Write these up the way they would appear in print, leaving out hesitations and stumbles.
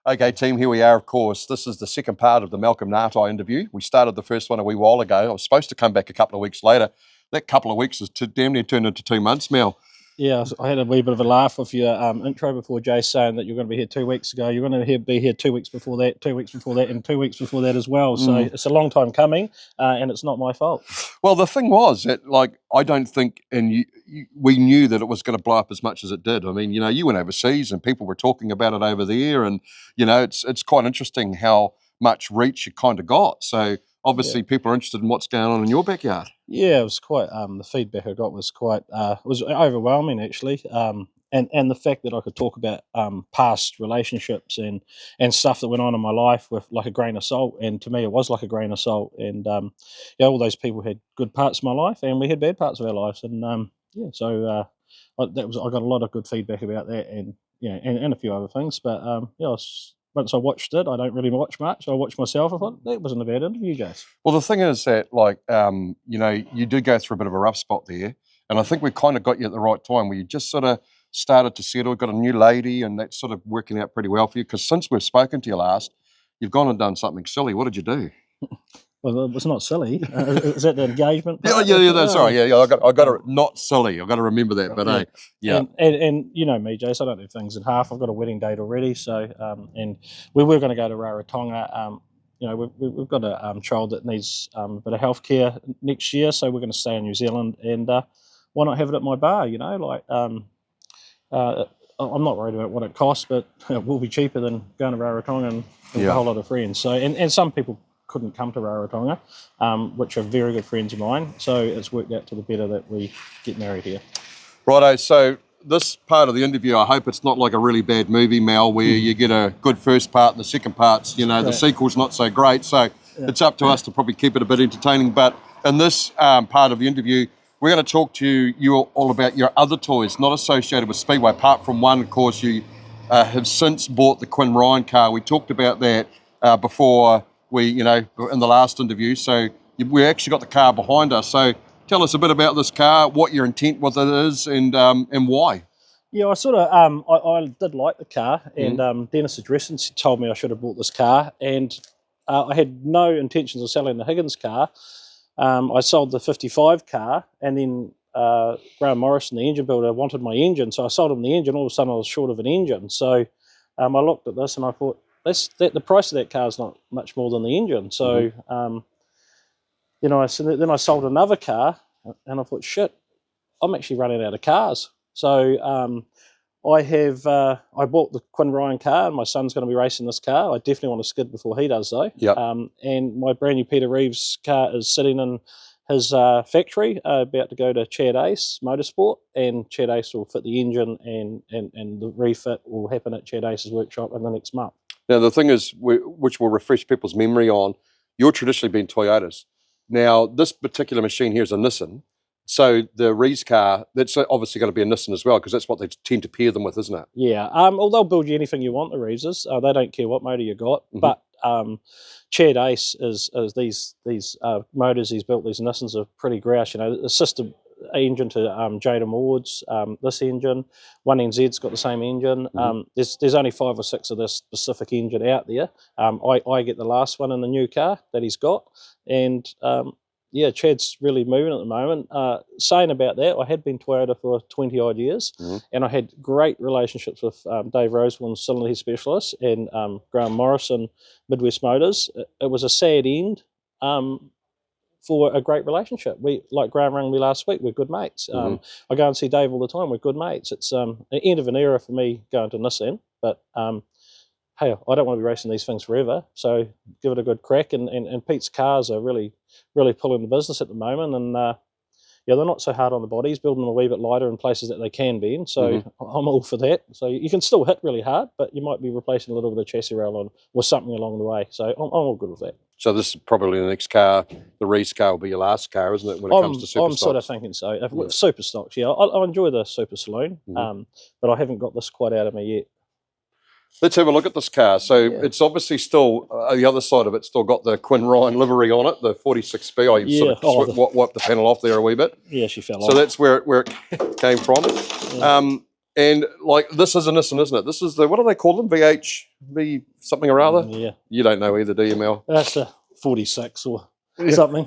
Okay, team, here we are, of course. This is the second part of the Malcolm Ngatai interview. We started the first one a wee while ago. I was supposed to come back a couple of weeks later. That couple of weeks has damn near turned into 2 months, Mel. Yeah, I had a wee bit of a laugh with your intro before, Jay, saying that you're going to be here 2 weeks ago. You're going to be here 2 weeks before that, 2 weeks before that, and 2 weeks before that as well. So it's a long time coming, and it's not my fault. Well, the thing was that, I don't think, we knew that it was going to blow up as much as it did. I mean, you went overseas and people were talking about it over there, and it's quite interesting how much reach you kind of got. So obviously, people are interested in what's going on in your backyard. Yeah, it was quite. The feedback I got was quite. Was overwhelming actually. And the fact that I could talk about past relationships and stuff that went on in my life with like a grain of salt, and to me it was like a grain of salt. And all those people had good parts of my life, and we had bad parts of our lives. And I got a lot of good feedback about that, and and a few other things. But once I watched it, I don't really watch much. I watched myself. I thought that wasn't a bad interview, Jace. Well, the thing is that, you did go through a bit of a rough spot there, and I think we kind of got you at the right time where you just sort of started to settle, got a new lady, and that's sort of working out pretty well for you. Because since we've spoken to you last, you've gone and done something silly. What did you do? Well, it was not silly. Is that the engagement part? Yeah. Sorry, I got to not silly. I got to remember that. But yeah. And you know me, Jace. I don't do things in half. I've got a wedding date already. So and we were going to go to Rarotonga. We've got a child that needs a bit of healthcare next year, so we're going to stay in New Zealand. And why not have it at my bar? I'm not worried about what it costs, but it will be cheaper than going to Rarotonga and with a whole lot of friends. So and some people couldn't come to Rarotonga, which are very good friends of mine. So it's worked out to the better that we get married here. Righto. So this part of the interview, I hope it's not like a really bad movie, Mel, where you get a good first part and the second part's, the sequel's not so great. So it's up to us to probably keep it a bit entertaining. But in this part of the interview, we're going to talk to you all about your other toys, not associated with Speedway, apart from one, of course, you have since bought the Quinn Ryan car. We talked about that before in the last interview. So we actually got the car behind us. So tell us a bit about this car, what your intent with it is, and why. Yeah, I sort of, I did like the car, and Dennis Addressing told me I should have bought this car, and I had no intentions of selling the Higgins car. I sold the 55 car, and then Graham Morrison, the engine builder, wanted my engine, so I sold him the engine. All of a sudden I was short of an engine. So I looked at this and I thought, the price of that car is not much more than the engine. So, then I sold another car, and I thought, shit, I'm actually running out of cars. So I bought the Quinn Ryan car, and my son's going to be racing this car. I definitely want to skid before he does, though. Yep. And my brand new Peter Reeves car is sitting in his factory, about to go to Chad Ace Motorsport, and Chad Ace will fit the engine, and the refit will happen at Chad Ace's workshop in the next month. Now, the thing is, which will refresh people's memory on, you're traditionally been Toyotas. Now, this particular machine here is a Nissan. So the Reeves car, that's obviously going to be a Nissan as well, because that's what they tend to pair them with, isn't it? Yeah. They'll build you anything you want, the Reeveses. They don't care what motor you got. But Chad Ace is these motors he's built, these Nissans are pretty grouse. The sister engine to Jada Maud's, this engine. 1NZ's got the same engine. There's only 5 or 6 of this specific engine out there. I get the last one in the new car that he's got. And Chad's really moving at the moment. Saying about that, I had been Toyota for 20 odd years, and I had great relationships with Dave Rosewood, cylinder head specialist, and Graham Morrison, Midwest Motors. It was a sad end for a great relationship. Like Graham rang me last week, we're good mates. I go and see Dave all the time, we're good mates. It's the end of an era for me going to Nissan, but hey, I don't want to be racing these things forever, so give it a good crack. And Pete's cars are really pulling the business at the moment, and they're not so hard on the bodies, building them a wee bit lighter in places that they can be in, so I'm all for that. So you can still hit really hard, but you might be replacing a little bit of chassis rail or something along the way, so I'm all good with that. So this is probably the next car, the Reeves car will be your last car, isn't it, when it comes to super I'm sort of thinking so. With super stocks, I enjoy the super saloon, but I haven't got this quite out of me yet. Let's have a look at this car. So it's obviously still, the other side of it's still got the Quinn Ryan livery on it, the 46B. I sort of wiped the panel off there a wee bit. Yeah, she fell off. So that's where it came from. And like this is a Nissan, isn't it? This is the, what do they call them? V something or other? Yeah. You don't know either, do you, Mel? That's a 46 or something.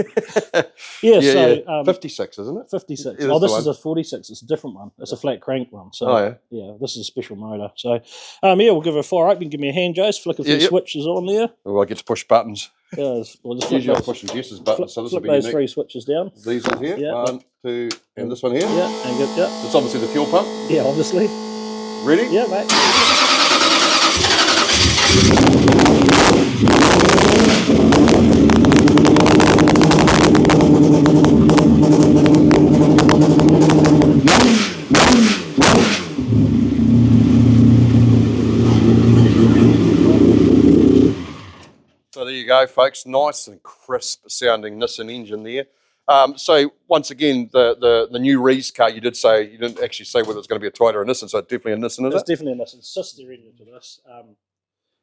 Yeah, so 56, isn't it? 56. Yeah, Oh, that's this the is a 46. It's a different one. It's a flat crank one. So Oh, yeah. yeah, this is a special motor. So yeah, we'll give it a fire up. You can give me a hand, Jace. Flick a few switches on there. Oh, I get to push buttons. Yeah, we'll just Usually I'm pushing Jess's buttons, so this will flip be those unique. 3 switches down. These ones here, Yeah. 1, 2, and this one here. Yeah, and get It's obviously the fuel pump. Yeah, obviously. Ready? Yeah, mate. So there you go, folks. Nice and crisp sounding Nissan engine there. So once again, the new Reese car, you did say, you didn't actually say whether it's going to be a Toyota or a Nissan, so definitely a Nissan, is It's it? definitely a Nissan. It's sister engine to this.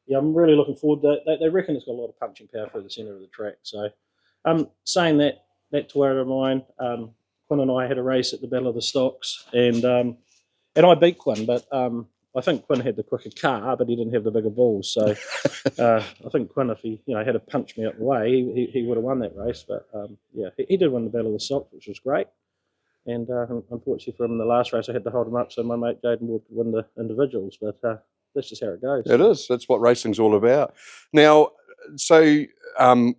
Yeah, I'm really looking forward to it. They reckon it's got a lot of punching power for the centre of the track. So saying that Toyota of mine, Quinn and I had a race at the Battle of the Stocks, and I beat Quinn, but I think Quinn had the quicker car, but he didn't have the bigger balls. So I think Quinn, if he had to punch me up the way, he would have won that race. But yeah, he did win the Battle of the Stocks, which was great. And unfortunately for him in the last race, I had to hold him up so my mate Jaden Ward could win the individuals. But that's just how it goes. It is. That's what racing's all about. Now, so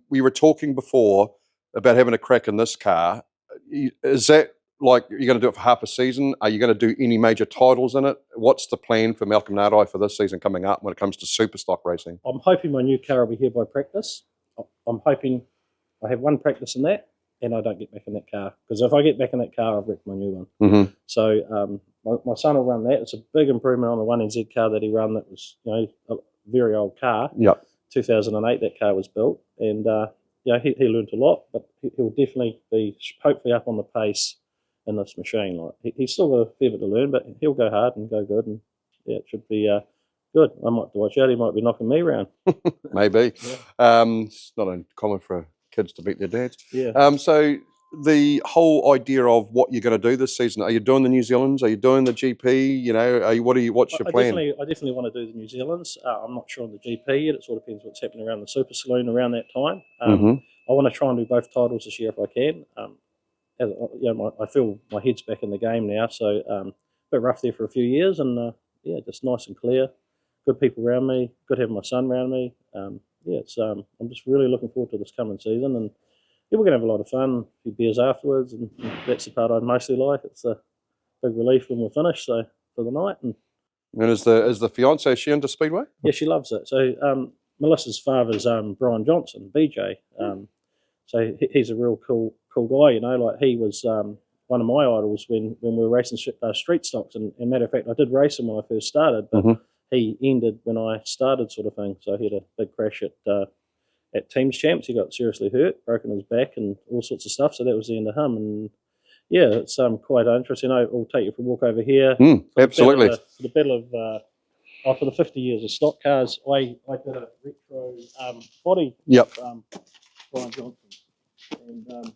we were talking before about having a crack in this car. Is that like you're going to do it for half a season? Are you going to do any major titles in it? What's the plan for Malcolm Ngatai for this season coming up when it comes to super stock racing? I'm hoping my new car will be here by practice. I'm hoping I have one practice in that and I don't get back in that car. Because if I get back in that car, I've wrecked my new one. Mm-hmm. So my son will run that. It's a big improvement on the 1NZ car that he ran that was a very old car. Yep. 2008 that car was built. And he learned a lot, but he'll definitely be hopefully up on the pace in this machine. Like he's still got a fair bit to learn, but he'll go hard and go good, and yeah, it should be good. I might have to watch out. He might be knocking me around. Maybe. Yeah. It's not uncommon for kids to beat their dads. Yeah. So the whole idea of what you're going to do this season, are you doing the New Zealands? Are you doing the GP? What's your plan? I definitely want to do the New Zealands. I'm not sure on the GP yet. It sort of depends what's happening around the Super Saloon around that time. I want to try and do both titles this year if I can. I feel my head's back in the game now, so a bit rough there for a few years, and just nice and clear. Good people around me. Good having my son around me. I'm just really looking forward to this coming season, and we're going to have a lot of fun. A few beers afterwards, and that's the part I mostly like. It's a big relief when we're finished. So for the night, and is the fiance, is she into Speedway? yeah, she loves it. So Melissa's father's Brian Johnson, BJ. So he's a real cool guy. Like he was one of my idols when we were racing street stocks. And matter of fact, I did race him when I first started, but he ended when I started, sort of thing. So he had a big crash at Teams Champs. He got seriously hurt, broken his back, and all sorts of stuff. So that was the end of him. And yeah, it's quite interesting. I'll take you for a walk over here. Absolutely. For the battle of for the 50 years of stock cars, I did a retro body. Yep. Brian Johnson. And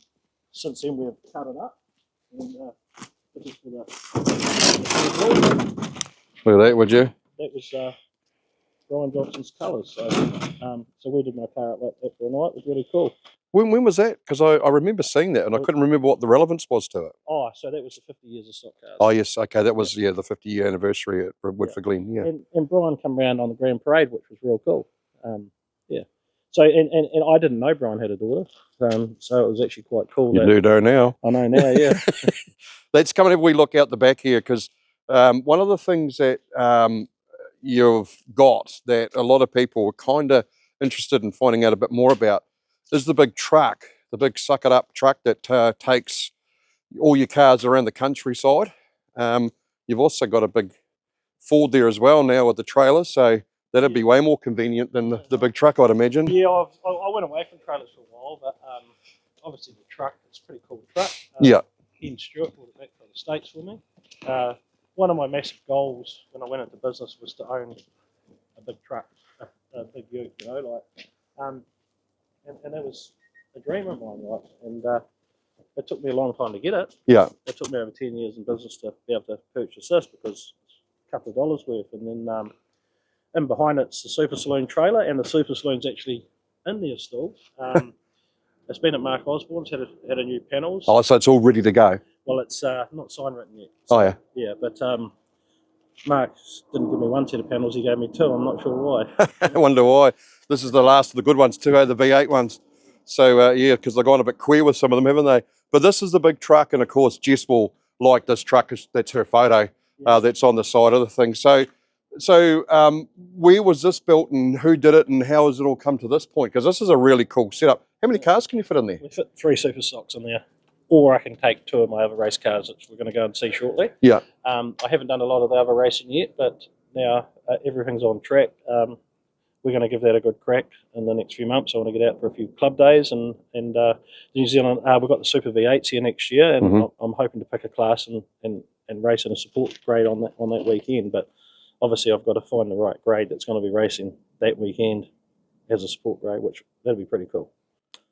since then we've cut it up. And this is for the Look at that, would you? that was Brian Johnson's colours. So we did my car up like that for a night. It was really cool. When was that? Because I remember seeing that and I couldn't remember what the relevance was to it. Oh, so that was the 50 years of stock cars. Oh, yes. Okay. That was, the 50-year anniversary at Woodford Glen. Yeah. And Brian come round on the Grand Parade, which was real cool. So, and I didn't know Brian had a daughter. So it was actually quite cool. You do know now. I know now, yeah. Let's come and have a wee look out the back here, because one of the things that you've got that a lot of people are kind of interested in finding out a bit more about is the big truck, the big suck-it-up truck that takes all your cars around the countryside. You've also got a big Ford there as well now with the trailer, so that'd be way more convenient than the big truck, I'd imagine. Yeah, I went away from trailers for a while, but obviously the truck, it's a pretty cool truck. Ian Stewart brought it back from the States for me. One of my massive goals when I went into business was to own a big truck, a big ute, and that was a dream of mine, and it took me a long time to get it. Yeah. It took me over 10 years in business to be able to purchase this because couple of dollars worth, and then in behind it's the Super Saloon trailer, and the Super Saloon's actually in there still. It's been at Mark Osborne's, had a new panels. Oh, so it's all ready to go. Well, it's not sign written yet. So, Oh yeah. Yeah, but Mark didn't give me one set of panels; he gave me two. I'm not sure why. I wonder why. This is the last of the good ones too, the V8 ones. So yeah, because they've gone a bit queer with some of them, haven't they? But this is the big truck, and of course Jess will like this truck. That's her photo. That's on the side of the thing. So where was this built, and who did it, and how has it all come to this point? Because this is a really cool setup. How many cars can you fit in there? We fit 3 super stocks in there, or I can take 2 of my other race cars, which we're going to go and see shortly. Yeah. I haven't done a lot of the other racing yet, but now everything's on track. We're going to give that a good crack in the next few months. I want to get out for a few club days, and New Zealand. We've got the Super V8s here next year, and I'm hoping to pick a class and race in a support grade on that weekend. But obviously, I've got to find the right grade that's going to be racing that weekend as a support grade, which that'll be pretty cool.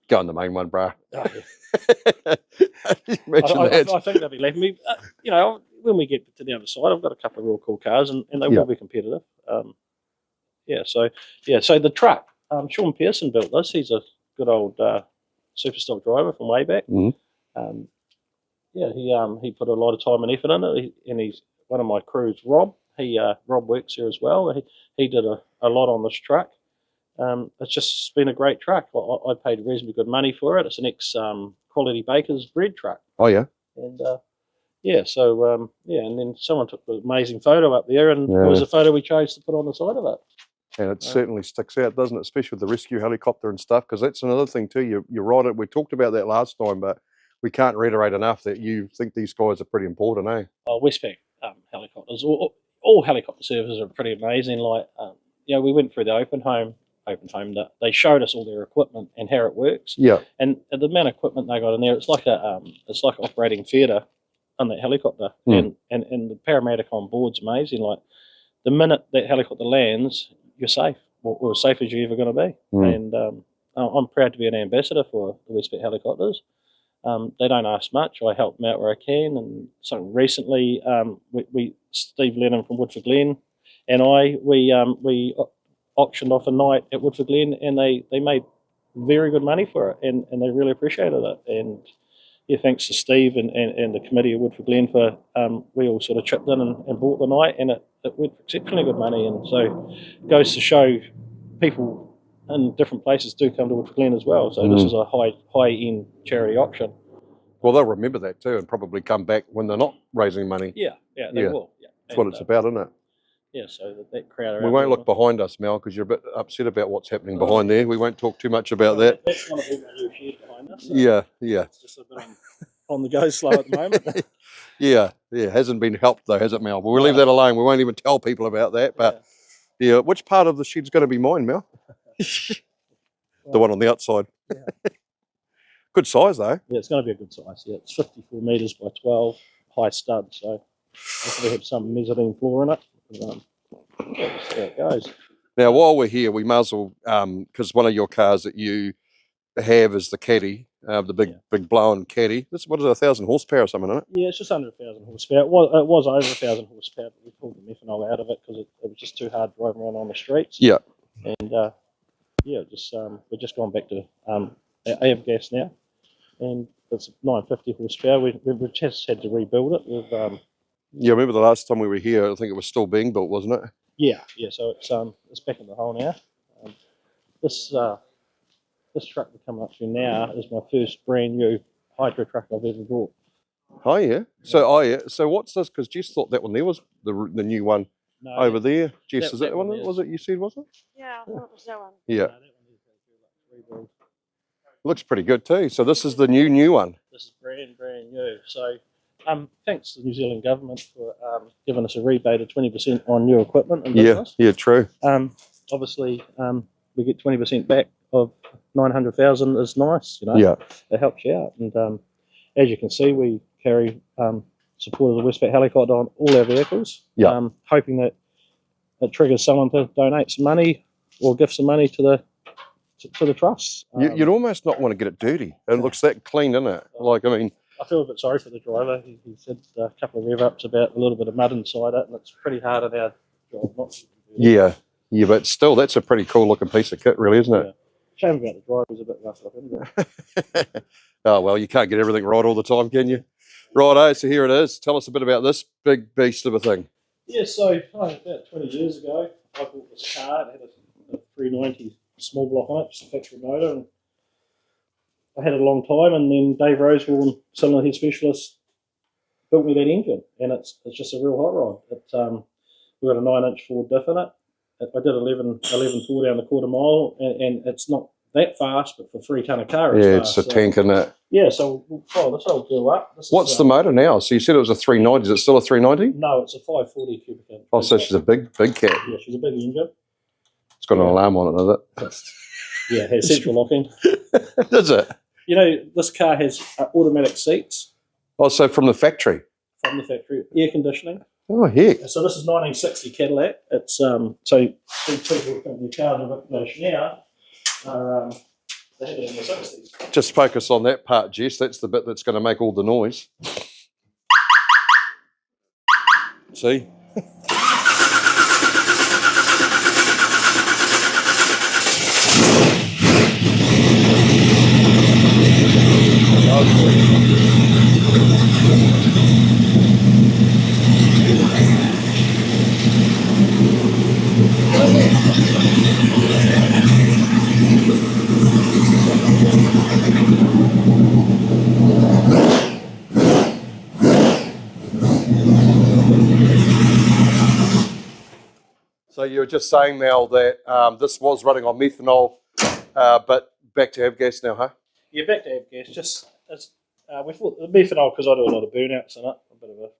Go on the main one, brah. Oh, yeah. I think they'll be leaving me. When we get to the other side, I've got a couple of real cool cars, and they will be competitive. So the truck, Sean Pearson built this. He's a good old super stock driver from way back. He put a lot of time and effort in it. And he's one of my crews, Rob. Rob works here as well. He did a lot on this truck. It's just been a great truck. I paid reasonably good money for it. It's an ex Quality Baker's bread truck. Oh yeah. And and then someone took an amazing photo up there, and it was a photo we chose to put on the side of it. And it certainly sticks out, doesn't it? Especially with the rescue helicopter and stuff, because that's another thing too. You're right. We talked about that last time, but we can't reiterate enough that you think these guys are pretty important, eh? Oh, Westpac helicopters. All helicopter services are pretty amazing. Like, we went through the open home. They showed us all their equipment and how it works. Yeah. And the amount of equipment they got in there, it's like operating theatre on that helicopter. And the paramedic on board's amazing. Like, the minute that helicopter lands, you're safe. Or as safe as you're ever going to be. And I'm proud to be an ambassador for the Westpac helicopters. They don't ask much. I help them out where I can. And so recently, Steve Lennon from Woodford Glen and we auctioned off a night at Woodford Glen, and they made very good money for it, and they really appreciated it. And thanks to Steve and the committee of Woodford Glen for we all sort of chipped in and bought the night, and it went for exceptionally good money. And so it goes to show people in different places do come to Woodford Glen as well. So this is a high end charity auction. Well, they'll remember that too, and probably come back when they're not raising money. Yeah, they will. Yeah, that's what it's about, isn't it? Yeah, so that crowd. We won't look behind us, Mel, because you're a bit upset about what's happening behind there. We won't talk too much about that. That's one of the new shed behind us. So yeah. It's just a bit on the go slow at the moment. yeah, hasn't been helped though, has it, Mel? But we'll leave that alone. We won't even tell people about that. But yeah, which part of the shed's going to be mine, Mel? The one on the outside. Yeah. Good size though. Yeah, it's going to be a good size. Yeah, it's 54 metres by 12, high stud. So we have some mezzanine floor in it. That's how it goes. Now, while we're here, we might as well, because one of your cars that you have is the Caddy, the big blown Caddy. What is it, 1,000 horsepower or something, isn't it? Yeah, it's just under 1,000 horsepower. It was over 1,000 horsepower, but we pulled the methanol out of it because it was just too hard driving around on the streets. Yeah. And we're just gone back to avgas now, and it's 950 horsepower. We've just had to rebuild it with. I remember the last time we were here, I think it was still being built, wasn't it? Yeah. So it's back in the hole now. This truck we're coming up to now is my first brand new hydro truck I've ever bought. Oh yeah. So what's this? Because Jess thought that one there was the new one over there. Jess, is that the one? Was it you said? Was it? Yeah, I thought it was that one. Yeah. Looks pretty good too. So this is the new one. This is brand new. So. Thanks to the New Zealand government for giving us a rebate of 20% on new equipment and business. Yeah, true. Obviously, we get 20% back of 900,000 is nice, Yeah. It helps you out. And as you can see, we carry support of the Westpac helicopter on all our vehicles. Yeah. Hoping that it triggers someone to donate some money or give some money to the trust. You'd almost not want to get it dirty. It looks that clean, doesn't it? Like, I mean. I feel a bit sorry for the driver. He said a couple of rev-ups about a little bit of mud inside it, and it's pretty hard on our job not to do that. Yeah, but still, that's a pretty cool looking piece of kit, really, isn't it? Yeah. Shame about the driver, he's a bit rough looking. But Oh, well, you can't get everything right all the time, can you? Righto, so here it is. Tell us a bit about this big beast of a thing. yeah, so about 20 years ago, I bought this car. It had a 390 small block on it, just a factory motor, and I had it a long time. And then Dave Rosehill, cylinder head specialist, built me that engine, and it's just a real hot rod. We've got a 9-inch Ford diff in it. I did 11.4 down the quarter mile, and it's not that fast, but for 3 tonne of car, it's fast. It's a tank, isn't it? Yeah, so we'll follow this old girl up. What's the motor now? So you said it was a 390. Is it still a 390? No, it's a 540 cubic inch. Oh, so she's a big cat. Yeah, she's a big engine. It's got an alarm on it, does it? Yeah, it has central locking. Does it? You know, this car has automatic seats. Oh, so from the factory? From the factory. Air conditioning. Oh, heck. So this is 1960 Cadillac. It's, so big people who think the cars are a bit British now are, they had it in the 60s. Just focus on that part, Jess. That's the bit that's going to make all the noise. See? So you were just saying, Mel, that this was running on methanol, but back to avgas now, huh? Yeah, back to avgas. Just we thought the methanol, because I do a lot of burnouts in it, a bit of a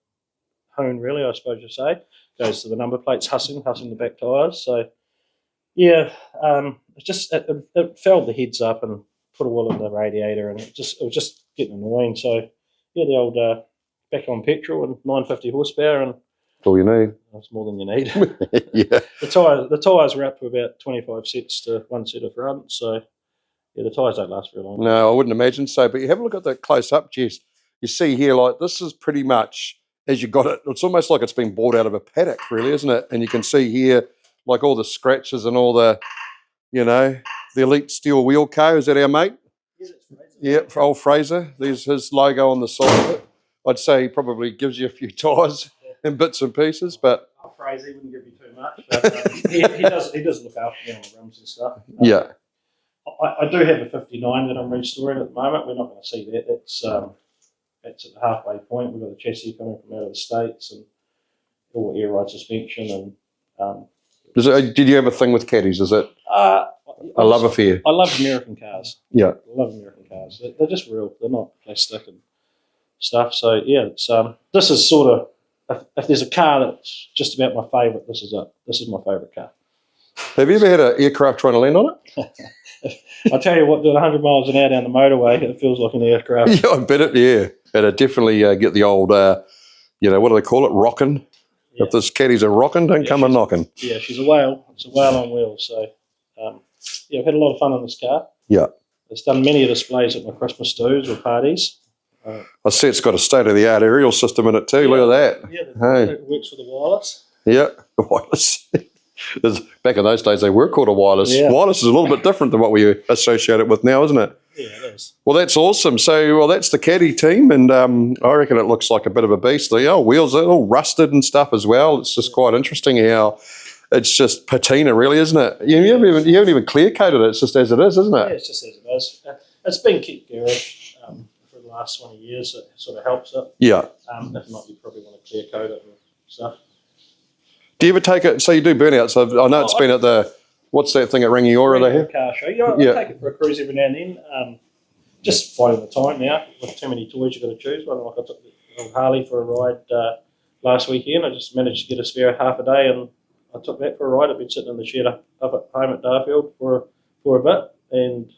hone, really, I suppose you say. Goes to the number plates, hussing the back tyres. So yeah, it fouled the heads up and put a wheel in the radiator, and it was just getting annoying. So yeah, the old back on petrol and 950 horsepower, and That's all you need. that's more than you need. Yeah. The tyres were up to about 25 sets to 1 set of front, so yeah, the tyres don't last very long. No, I wouldn't imagine so. But you have a look at that close up, Jess. You see here, like, this is pretty much as you got it. It's almost like it's been bought out of a paddock, really, isn't it? And you can see here, like, all the scratches and all the, you know, the Elite Steel Wheel Co. Is that our mate? Yeah, that's Fraser. Yeah, for old Fraser. There's his logo on the side of it. I'd say he probably gives you a few tyres and bits and pieces, but Fraser, he wouldn't give you too much, but he does look after me on the rims and stuff. yeah. I do have a 59 that I'm restoring at the moment. We're not going to see that. It's at the halfway point. We've got the chassis coming from out of the States and all air ride suspension. And Did you have a thing with caddies? Is it a love affair? I love American cars. Yeah. I love American cars. They're just real. They're not plastic and stuff. So yeah, it's this is sort of, if there's a car that's just about my favourite, this is it. This is my favourite car. Have you ever had an aircraft trying to land on it? I tell you what, doing 100 miles an hour down the motorway, it feels like an aircraft. Yeah, I bet it. Yeah, it'd definitely get the old, you know, what do they call it? Rocking. Yeah. If this caddies are rocking, don't come a knocking. Yeah, she's a whale. It's a whale on wheels. So yeah, I've had a lot of fun on this car. Yeah. It's done many displays at my Christmas do's or parties. I see it's got a state-of-the-art aerial system in it too. Look at that. Yeah, it works for the wireless. Yeah, the wireless. Back in those days, they were called a wireless. Yeah. Wireless is a little bit different than what we associate it with now, isn't it? Yeah, it is. Well, that's awesome. So, well, that's the caddy team, and I reckon it looks like a bit of a beast. The wheels are all rusted and stuff as well. It's just quite interesting how it's just patina, really, isn't it? You haven't even clear-coated it. It's just as it is, isn't it? Yeah, it's just as it is. It's been kept garage for the last 20 years. It sort of helps it. Yeah. If not, you probably want to clear coat it and stuff. Do you ever take it? So you do burnouts. So I know it's been at the, what's that thing at Rangiora they have? Car show. I take it for a cruise every now and then. Just finding the time now. With too many toys, you've got to choose one. Like I took the old Harley for a ride last weekend. I just managed to get a spare half a day, and I took that for a ride. I've been sitting in the shed up at home at Darfield for a bit. And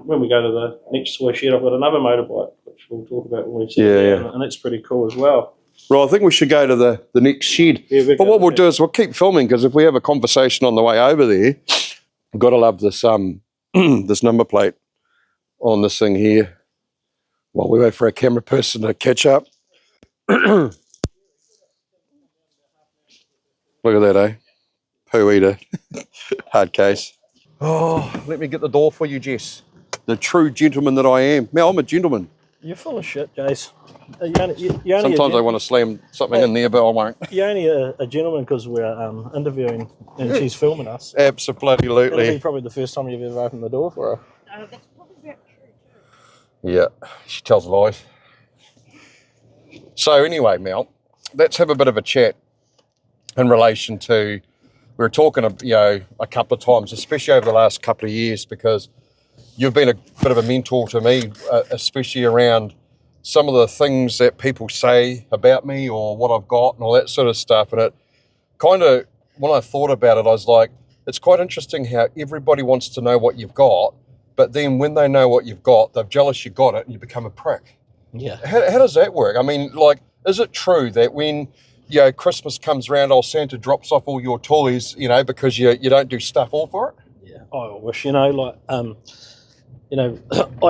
when we go to the next toy shed, I've got another motorbike, which we'll talk about when we see it. And that's pretty cool as well. Well, I think we should go to the next shed. Yeah, but what we'll do is we'll keep filming, because if we have a conversation on the way over there, got to love this this number plate on this thing here. While we wait for our camera person to catch up. Look at that, eh? Poo eater. Hard case. Oh, let me get the door for you, Jess. The true gentleman that I am. Mel, I'm a gentleman. You're full of shit, Jace. You only Sometimes I want to slam something in there, but I won't. You're only a gentleman because we're interviewing and she's filming us. Absolutely. It'll be probably the first time you've ever opened the door for her. That's probably very true too. Yeah, she tells lies. So anyway, Mel, let's have a bit of a chat in relation to, we were talking, a couple of times, especially over the last couple of years, because you've been a bit of a mentor to me, especially around some of the things that people say about me or what I've got and all that sort of stuff. And it kind of, when I thought about it, I was like, it's quite interesting how everybody wants to know what you've got, but then when they know what you've got, they're jealous you got it and you become a prick. Yeah. How does that work? I mean, is it true that when, Christmas comes around, old Santa drops off all your toys, because you don't do stuff all for it? Yeah. I wish, I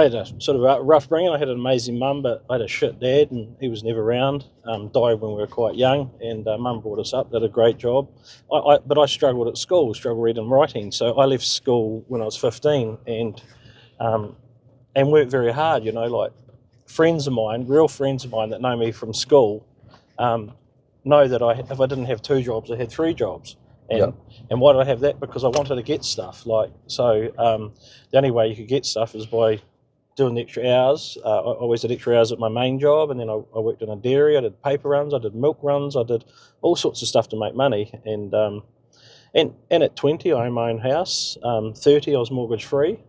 had a sort of a rough bringing. I had an amazing mum, but I had a shit dad, and he was never around. Died when we were quite young, and mum brought us up, did a great job. But I struggled at school, struggled reading and writing. So I left school when I was 15, and worked very hard. Friends of mine, real friends of mine that know me from school, know that if I didn't have 2 jobs, I had 3 jobs. And why did I have that? Because I wanted to get stuff. The only way you could get stuff is by doing the extra hours. I always did extra hours at my main job, and then I worked in a dairy. I did paper runs, I did milk runs, I did all sorts of stuff to make money. And at 20, I owned my own house. 30, I was mortgage free.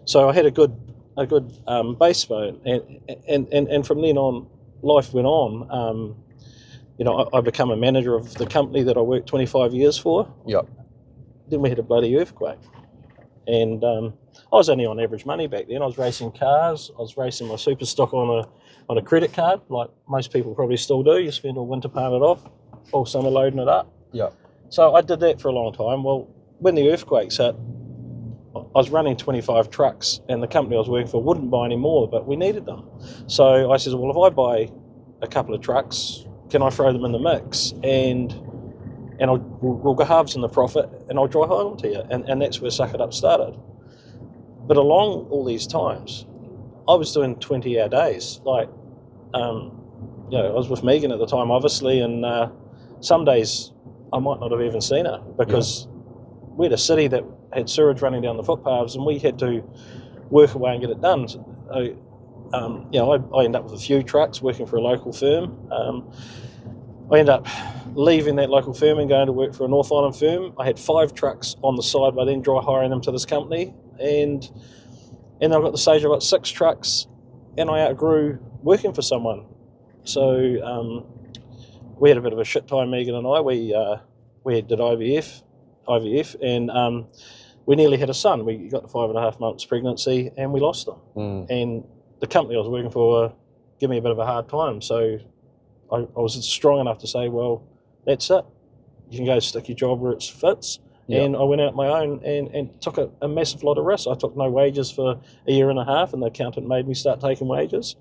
So I had a good base bone, and from then on, life went on. I became a manager of the company that I worked 25 years for. Yep. Then we had a bloody earthquake. And I was only on average money back then. I was racing cars. I was racing my super stock on a credit card, like most people probably still do. You spend all winter paying it off, all summer loading it up. Yeah. So I did that for a long time. Well, when the earthquakes hit, I was running 25 trucks, and the company I was working for wouldn't buy any more, but we needed them. So I said, well, if I buy a couple of trucks, can I throw them in the mix? And we'll go halves in the profit, and I'll dry hire them to you. And that's where Suck It Up started. But along all these times, I was doing 20-hour days. I was with Megan at the time, obviously, and some days I might not have even seen her because we had a city that had sewage running down the footpaths, and we had to work away and get it done. So, I ended up with a few trucks working for a local firm. I ended up leaving that local firm and going to work for a North Island firm. I had 5 trucks on the side by then, dry hiring them to this company. And I got the stage, I got 6 trucks, and I outgrew working for someone. So we had a bit of a shit time, Megan and I. We did IVF, and we nearly had a son. We got to 5.5 months pregnancy, and we lost them. And the company I was working for gave me a bit of a hard time. So I was strong enough to say, well, that's it. You can go stick your job where it fits. Yep. And I went out my own and took a massive lot of risks. I took no wages for a year and a half, and the accountant made me start taking wages.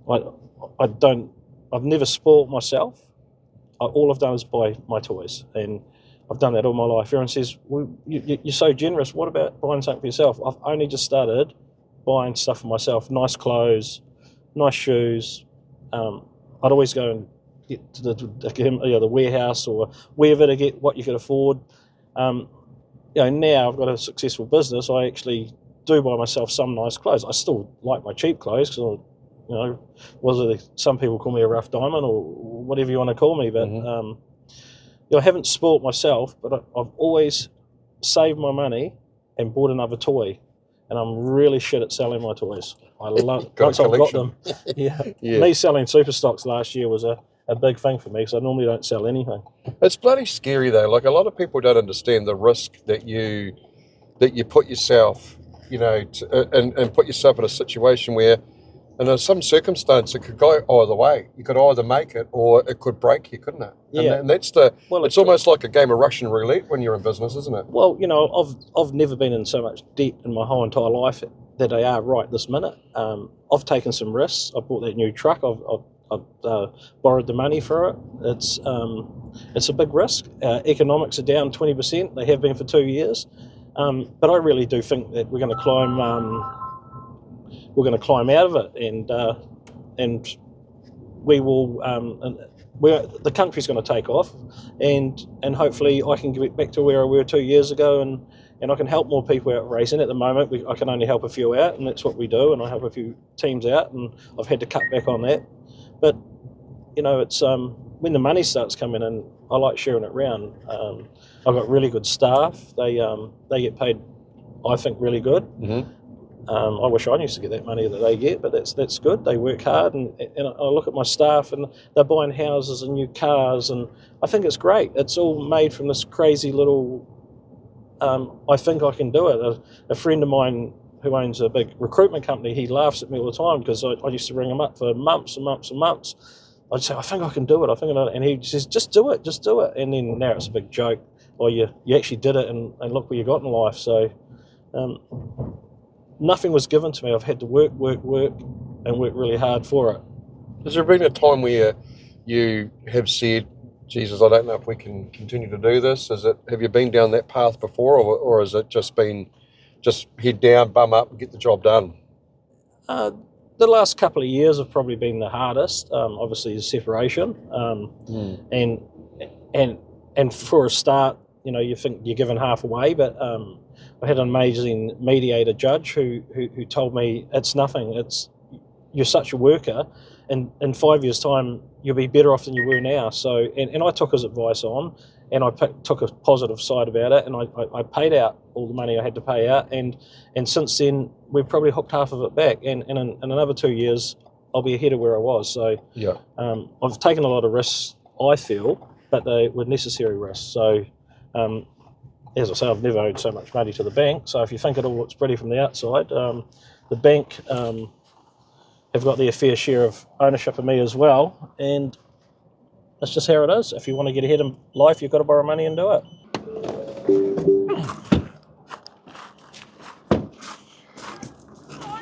I've never spoilt myself. All I've done is buy my toys, and I've done that all my life. Everyone says, well, you're so generous. What about buying something for yourself? I've only just started buying stuff for myself, nice clothes, nice shoes. I'd always go and get to the warehouse or wherever to get what you could afford. Now I've got a successful business. I actually do buy myself some nice clothes. I still like my cheap clothes because, some people call me a rough diamond or whatever you want to call me, but I haven't spoilt myself, but I've always saved my money and bought another toy. And I'm really shit at selling my toys. I love once I've got them. Yeah. Me selling super stocks last year was a big thing for me because I normally don't sell anything. It's bloody scary though. Like a lot of people don't understand the risk that you put yourself, and put yourself in a situation where And in some circumstance, it could go either way. You could either make it or it could break you, couldn't it? Yeah. And that's the. Well, it's almost like a game of Russian roulette when you're in business, isn't it? Well, you know, I've never been in so much debt in my whole entire life that I are right this minute. I've taken some risks. I bought that new truck. I've borrowed the money for it. It's a big risk. Economics are down 20%. They have been for 2 years. But I really do think that we're going to climb. We're going to climb out of it, and we will. The country's going to take off, and hopefully I can get back to where I were 2 years ago, and I can help more people out racing. At the moment, I can only help a few out, and that's what we do. And I help a few teams out, and I've had to cut back on that. But you know, it's when the money starts coming in, I like sharing it around. I've got really good staff. They get paid, I think, really good. Mm-hmm. I wish I used to get that money that they get, but that's good. They work hard, and I look at my staff, and they're buying houses and new cars, and I think it's great. It's all made from this crazy little. I think I can do it. A friend of mine who owns a big recruitment company, he laughs at me all the time because I used to ring him up for months and months and months. I'd say, I think I can do it. And he says, just do it. And then now it's a big joke. Or you actually did it, and look where you got in life. So. Nothing was given to me. I've had to work, and work really hard for it. Has there been a time where you have said, Jesus, I don't know if we can continue to do this? Have you been down that path before, or has it just been just head down, bum up, and get the job done? The last couple of years have probably been the hardest. Obviously, the separation, and for a start, you know, you think you're giving half away, but I had an amazing mediator judge who told me it's nothing. You're such a worker, and in 5 years' time you'll be better off than you were now. So, and I took his advice on, and I took a positive side about it, and I paid out all the money I had to pay out, and since then we've probably hooked half of it back, and in another 2 years I'll be ahead of where I was. So yeah, I've taken a lot of risks, I feel, but they were necessary risks. So. As I say, I've never owed so much money to the bank. So if you think it all looks pretty from the outside, the bank have got their fair share of ownership of me as well. And that's just how it is. If you want to get ahead in life, you've got to borrow money and do it.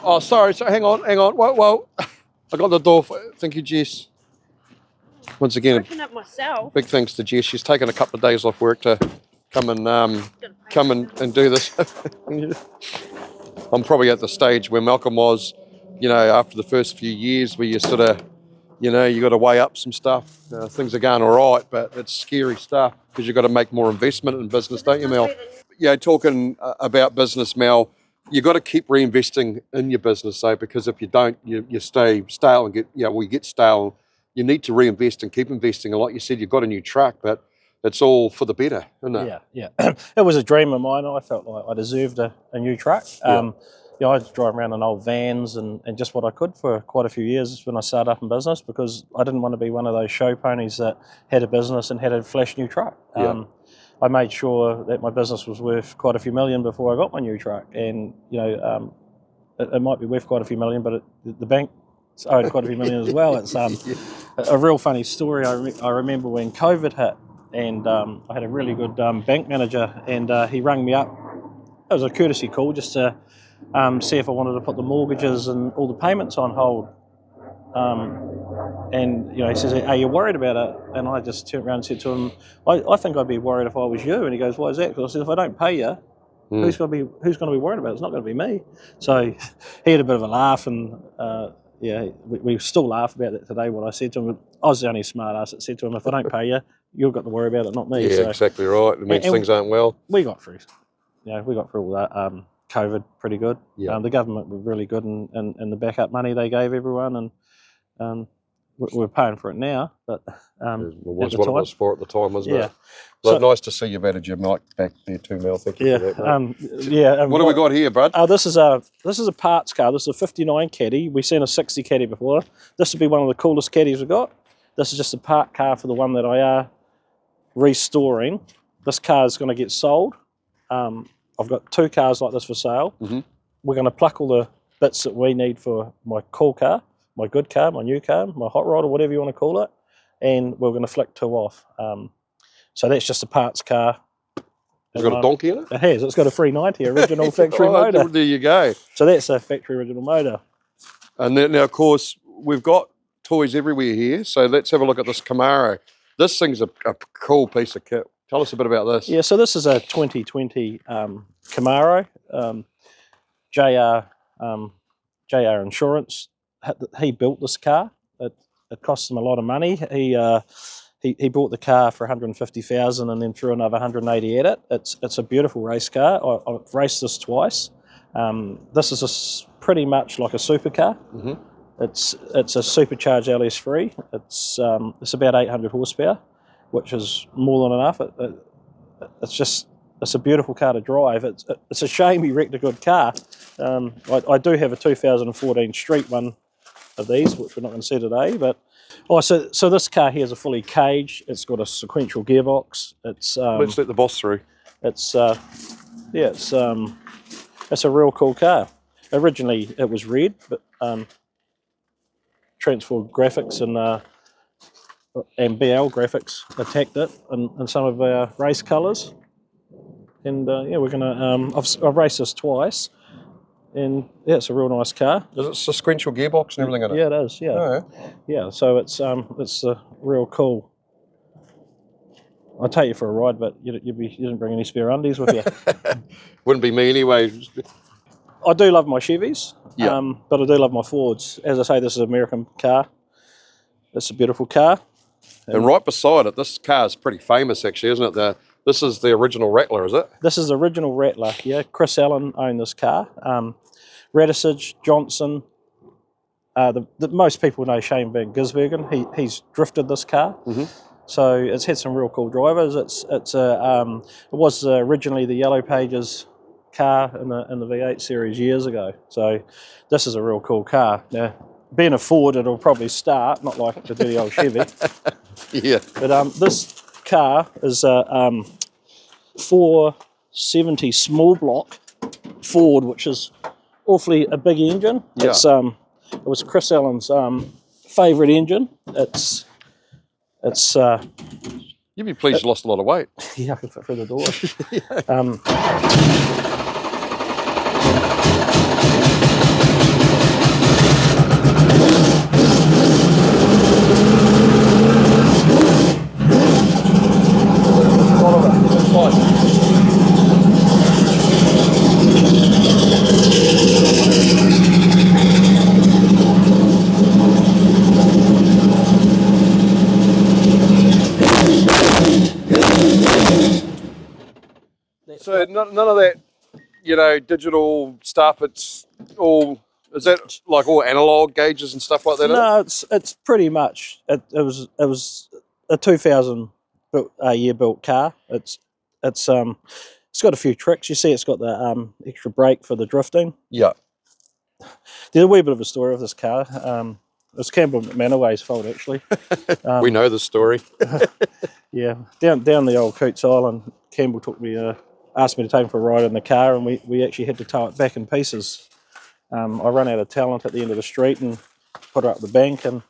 Oh, sorry. So hang on. Whoa. I got the door. Thank you, Jess. Once again, Open up myself. big thanks to Jess. She's taken a couple of days off work to come and do this. I'm probably at the stage where Malcolm was, you know, after the first few years where you sort of, you know, you got to weigh up some stuff. Things are going all right, but it's scary stuff because you've got to make more investment in business, don't you, Mel? Yeah, talking about business, Mel, you got to keep reinvesting in your business, though, because if you don't, you stay stale and you get stale. You need to reinvest and keep investing. And like you said, you've got a new truck, but it's all for the better, isn't it? Yeah. It was a dream of mine. I felt like I deserved a new truck. Yeah. I was driving around in old vans and just what I could for quite a few years when I started up in business, because I didn't want to be one of those show ponies that had a business and had a flash new truck. Yeah. I made sure that my business was worth quite a few million before I got my new truck. And, you know, it might be worth quite a few million, but the bank owed quite a few million as well. It's a real funny story. I remember when COVID hit, and I had a really good bank manager, and he rang me up. It was a courtesy call just to see if I wanted to put the mortgages and all the payments on hold. And you know, he says, "Are you worried about it?" And I just turned around and said to him, "I think I'd be worried if I was you." And he goes, "Why is that?" Because I said, "If I don't pay you, who's going to be worried about it? It's not going to be me." So he had a bit of a laugh, and we still laugh about that today. What I said to him, I was the only smart ass that said to him, "If I don't pay you, you've got to worry about it, not me." Yeah, so, exactly right. It means things aren't well. We got through. You know, we got through all that. COVID pretty good. Yeah. The government were really good in the backup money they gave everyone, and we're paying for it now. But it was what it was for at the time, wasn't it? So, nice to see you've added your mic back there too, Mel. Thank you for that, mate. What have we got here, bud? This is a parts car. This is a 59 Caddy. We've seen a 60 Caddy before. This would be one of the coolest Caddies we've got. This is just a part car for the one that I are restoring. This car is going to get sold. I've got two cars like this for sale. Mm-hmm. We're going to pluck all bits that we need for my cool car, my good car, my new car, my hot rod, or whatever you want to call it, and we're going to flick 2 off. So that's just a parts car. It's got a donkey in it? It has. It's got a 390 original factory motor. There you go. So that's a factory original motor. And then, now, of course, we've got toys everywhere here. So let's have a look at this Camaro. This thing's a cool piece of kit. Tell us a bit about this. Yeah, so this is a 2020 Camaro. JR Insurance, he built this car. It cost him a lot of money. He bought the car for 150,000 and then threw another 180 at it. It's a beautiful race car. I've raced this twice. This is pretty much like a supercar. Mm-hmm. It's a supercharged LS3. It's about 800 horsepower, which is more than enough. It's a beautiful car to drive. It's a shame he wrecked a good car. I do have a 2014 street one of these, which we're not going to see today. But so this car here is a fully caged. It's got a sequential gearbox. Let's let the boss through. It's a real cool car. Originally it was red, but transformed graphics and BL graphics attacked it in some of our race colours. And we're gonna. I've raced this twice, and yeah, it's a real nice car. Is it sequential gearbox and everything in it? Yeah, it is. Yeah, oh, yeah. So it's real cool. I'll take you for a ride, but you didn't bring any spare undies with you. Wouldn't be me anyway. I do love my Chevys, yeah. But I do love my Fords. As I say, this is an American car. It's a beautiful car. And right beside it, this car is pretty famous, actually, isn't it? This is the original Rattler, is it? This is the original Rattler, yeah. Chris Allen owned this car. Radisich, Johnson. Most people know Shane Van Gisbergen. He's drifted this car. Mm-hmm. So it's had some real cool drivers. It was originally the Yellow Pages car in the V8 series years ago. So this is a real cool car. Now, being a Ford, it'll probably start, not like the dirty old Chevy. Yeah. But this car is a 470 small block Ford, which is awfully a big engine. Yeah. It was Chris Allen's favourite engine. You'd be pleased you lost a lot of weight. Yeah, I can fit through the door. So none of that, digital stuff. It's all, is that like all analog gauges and stuff like that? No, it's pretty much. It was a 2000 year built car. It's got a few tricks. You see, it's got the extra brake for the drifting. Yeah. There's a wee bit of a story of this car. It was Campbell McManaway's fault, actually. We know the story. Yeah, down the old Coots Island, Campbell asked me to take him for a ride in the car, and we actually had to tow it back in pieces. I ran out of talent at the end of the street and put it up the bank and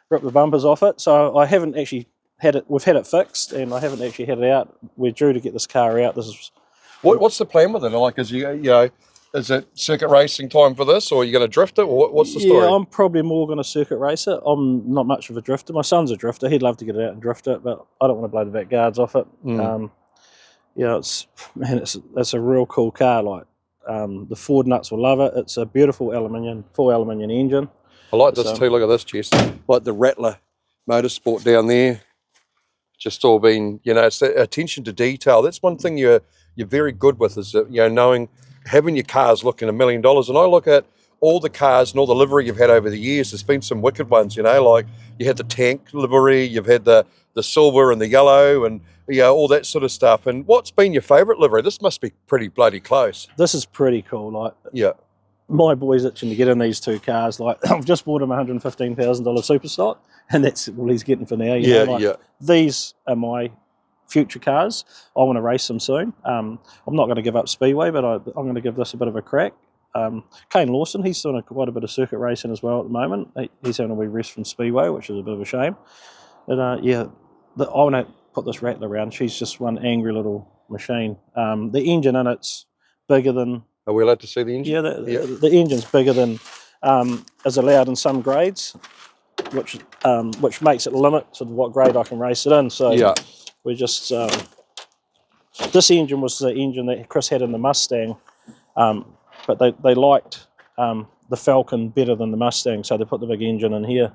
ripped the bumpers off it. So I haven't actually had it. We've had it fixed, and I haven't actually had it out. We're due to get this car out. This is what's the plan with it? Like, is it circuit racing time for this, or are you going to drift it, or what's the story? Yeah, I'm probably more going to circuit race it. I'm not much of a drifter. My son's a drifter. He'd love to get it out and drift it, but I don't want to blow the back guards off it. It's a real cool car. Like the Ford nuts will love it. It's a beautiful full aluminium engine. I like this too. Look at this, Jess. Like the Rattler Motorsport down there. Just all been, it's that attention to detail. That's one thing you're very good with, is having your cars looking $1 million. And I look at all the cars and all the livery you've had over the years. There's been some wicked ones, like you had the tank livery, you've had the silver and the yellow, and all that sort of stuff. And what's been your favourite livery? This must be pretty bloody close. This is pretty cool. My boy's itching to get in these two cars. Like, I've just bought him a $115,000 super stock, and that's all he's getting for now. These are my future cars. I want to race them soon. I'm not going to give up Speedway, but I'm going to give this a bit of a crack. Kane Lawson, he's doing quite a bit of circuit racing as well at the moment. He's having a wee rest from Speedway, which is a bit of a shame. And I want to put this Rattler around. She's just one angry little machine. The engine in it's bigger than... Are we allowed to see the engine? Yeah, the engine's bigger than is allowed in some grades, which makes it limit to what grade I can race it in. So we just... this engine was the engine that Chris had in the Mustang, but they liked the Falcon better than the Mustang, so they put the big engine in here.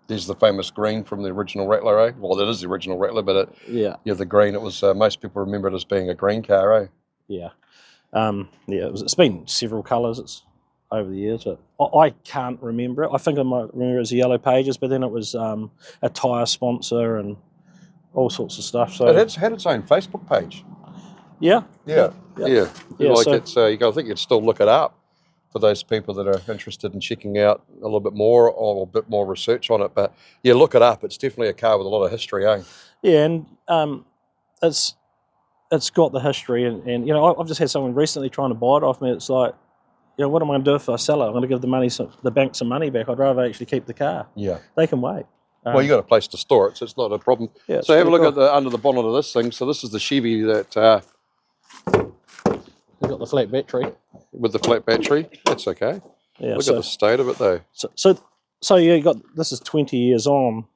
There's the famous green from the original Rattler, eh? Well, that is the original Rattler, but the green, it was, most people remember it as being a green car, eh? Yeah. It's been several colours over the years, but I can't remember it. I think I might remember it as the Yellow Pages, but then it was a tyre sponsor and all sorts of stuff. So it had its own Facebook page. Yeah. Like so, I think you'd still look it up for those people that are interested in checking out a little bit more or a bit more research on it. But yeah, look it up. It's definitely a car with a lot of history, eh? Yeah, and it's got the history, and you know, I've just had someone recently trying to buy it off me. It's like, you know, what am I going to do if I sell it? I'm going to give the bank some money back. I'd rather actually keep the car. Yeah, they can wait. Well, you got a place to store it, so it's not a problem. Yeah, so have a look at the under the bonnet of this thing. So this is the Chevy that you've got the flat battery. With the flat battery, that's okay. Yeah, look at the state of it though. So you got, this is 20 years on.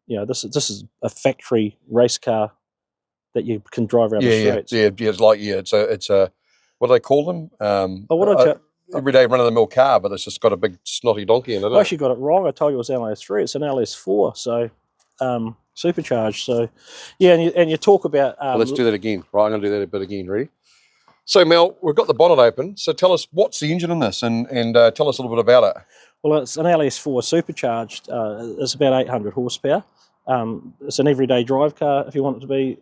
You know, this is a factory race car that you can drive around the streets. It's a what do they call them? Everyday run-of-the-mill car, but it's just got a big snotty donkey in it. I actually got it wrong. I told you it was an LS3. It's an LS4, so supercharged. So yeah, and you talk about. Well, let's do that again. Right, I'm going to do that a bit again. Ready? So Mel, we've got the bonnet open. So tell us what's the engine in this, and tell us a little bit about it. Well, it's an LS4 supercharged. It's about 800 horsepower. It's an everyday drive car if you want it to be,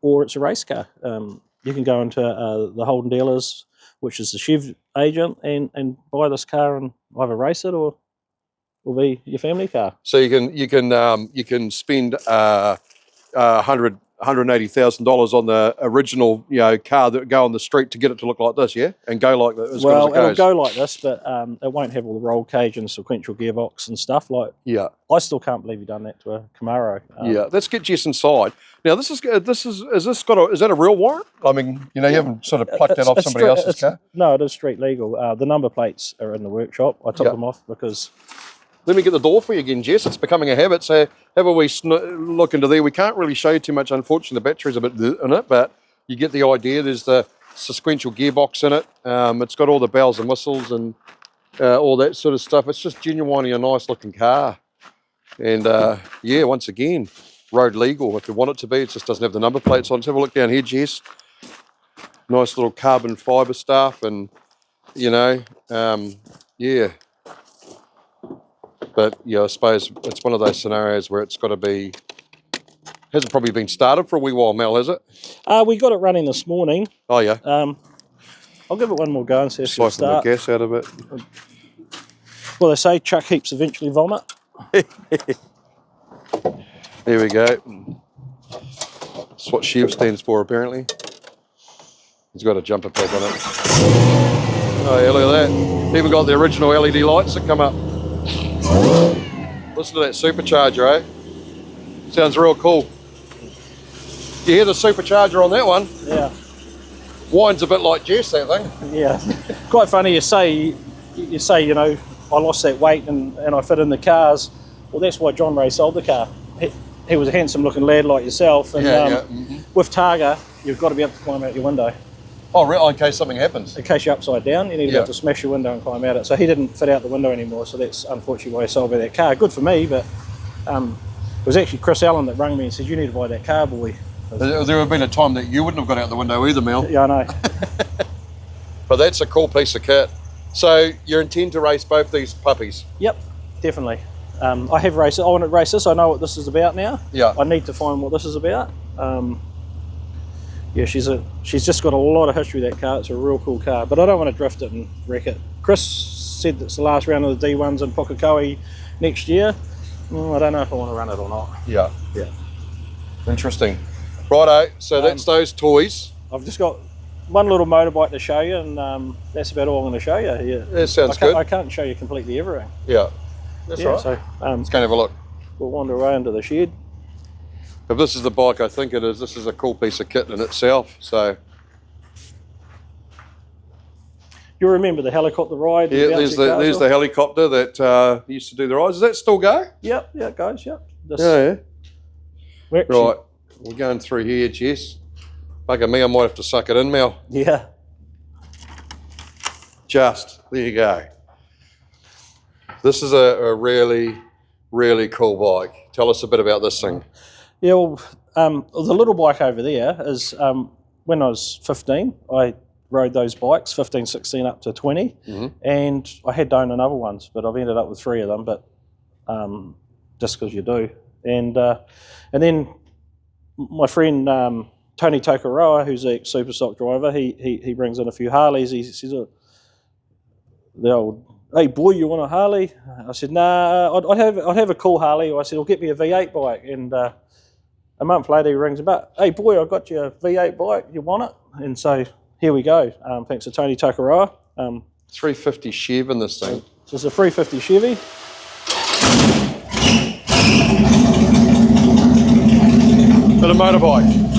or it's a race car. You can go into the Holden dealers, which is the Chev agent, and buy this car and either race it or be your family car. So you can spend $180,000 on the original car that would go on the street to get it to look like this, yeah, and go like that. Well, it'll go like this, but it won't have all the roll cage and sequential gearbox and stuff. Like, I still can't believe you've done that to a Camaro. Let's get Jess inside. Now, is that a real warrant? I mean, you haven't sort of plucked that off somebody else's car. No, it is street legal. The number plates are in the workshop. I took them off because. Let me get the door for you again, Jess. It's becoming a habit, so have a wee look into there. We can't really show you too much, unfortunately. The battery's a bit in it, but you get the idea. There's the sequential gearbox in it. It's got all the bells and whistles and all that sort of stuff. It's just genuinely a nice-looking car. And, once again, road legal if you want it to be. It just doesn't have the number plates on. Let's have a look down here, Jess. Nice little carbon fibre stuff and, But I suppose it's one of those scenarios where it's got to be. Hasn't probably been started for a wee while, Mel, has it? We got it running this morning. Oh yeah. I'll give it one more go and see if it'll start. The gas out of it. Well, they say chuck heaps eventually vomit. There we go. That's what Chev stands for, apparently. He's got a jumper pack on it. Oh yeah, look at that. Even got the original LED lights that come up. Listen to that supercharger, eh? Sounds real cool. You hear the supercharger on that one? Yeah. Whines a bit like Jess, that thing. Yeah. Quite funny, you say, I lost that weight and I fit in the cars. Well, that's why John Ray sold the car. He was a handsome looking lad like yourself, and with Targa, you've got to be able to climb out your window. Oh, really? In case something happens? In case you're upside down, you need to be able to smash your window and climb out it. So he didn't fit out the window anymore, so that's unfortunately why he sold me that car. Good for me, but it was actually Chris Allen that rang me and said, you need to buy that car, boy. There would have been a time that you wouldn't have got out the window either, Mel. Yeah, I know. But that's a cool piece of kit. So you intend to race both these puppies? Yep, definitely. I have raced it. I want to race this. I know what this is about now. Yeah. I need to find what this is about. She's just got a lot of history, that car. It's a real cool car, but I don't want to drift it and wreck it. Chris said it's the last round of the D1s in Pukekohe next year. I don't know if I want to run it or not. Yeah. Yeah. Interesting. Righto, so that's those toys. I've just got one little motorbike to show you, and that's about all I'm going to show you. Yeah, That sounds good. I can't show you completely everything. Yeah, that's right. So let's go and have a look. we'll wander away into the shed. If this is the bike I think it is, this is a cool piece of kit in itself. So You remember the helicopter ride? yeah, there's the helicopter that used to do the rides. Does that still go? Yep, yeah, it goes. Yep. Yeah. We're actually, Right, we're going through here, Jess. Bugger me, I might have to suck it in, Mel. Yeah. Just, there you go. This is a really, really cool bike. Tell us a bit about this thing. Yeah, well, the little bike over there is when I was 15, I rode those bikes, 15, 16 up to 20, and I had to own another ones, but I've ended up with 3 of them, but just because you do. And then my friend Tony Tokoroa, who's a super stock driver, he brings in a few Harleys. He says, the old, "Hey boy, you want a Harley?" I said, "Nah, I'd have a cool Harley." I said, "Well, get me a V8 bike." And a month later, he rings about, "Hey boy, I got you a V8 bike. You want it?" And so here we go. Thanks to Tony Tokoroa. 350 Chev in this thing. So it's a 350 Chevy. Bit of motorbike.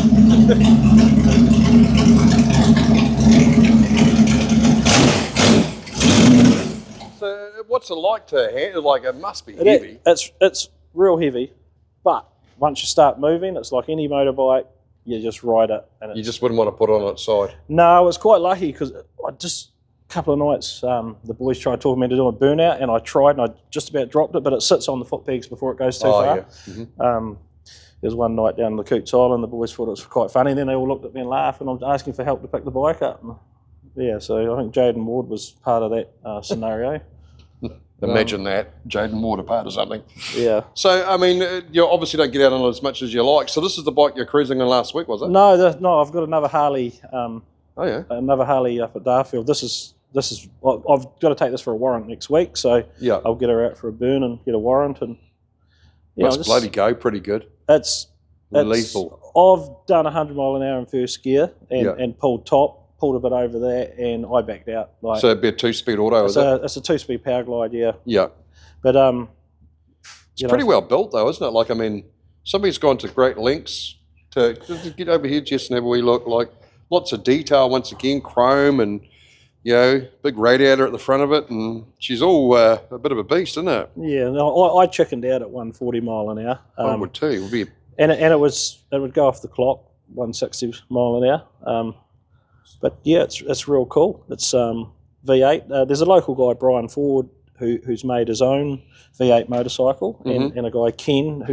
So what's it like to handle? Like it must be heavy. It's real heavy, but once you start moving, it's like any motorbike. You just ride it. And You just wouldn't want to put it on its side. No, I was quite lucky because I just a couple of nights the boys tried talking me into doing a burnout, and I tried and I just about dropped it, but it sits on the foot pegs before it goes too far. Yeah. Mm-hmm. There was one night down in the Coots Island, the boys thought it was quite funny, then they all looked at me and laughed, and I was asking for help to pick the bike up. And yeah, so I think Jaden Ward was part of that scenario. Imagine that, Jaden Ward a part of something. Yeah. So, I mean, you obviously don't get out on it as much as you like. So this is the bike you're cruising in last week, was it? No, I've got another Harley. Oh yeah. Another Harley up at Darfield. This is. I've got to take this for a warrant next week, so yeah, I'll get her out for a burn and get a warrant, and must bloody go pretty good. It's lethal. I've done 100 mile an hour in first gear and pulled a bit over there, and I backed out. Like, so it'd be a 2-speed auto, is it? It's a 2-speed power glide, yeah. Yeah. But it's pretty well built though, isn't it? Like, I mean, somebody's gone to great lengths to get over here, Jess, and have a wee look. Like, lots of detail once again, chrome and, you know, big radiator at the front of it, and she's all a bit of a beast, isn't it? Yeah, no, I chickened out at 140 mile an hour. I would too. It would be and it would go off the clock 160 mile an hour. But yeah, it's real cool. It's V8. There's a local guy, Brian Ford, who's made his own V8 motorcycle, and a guy Ken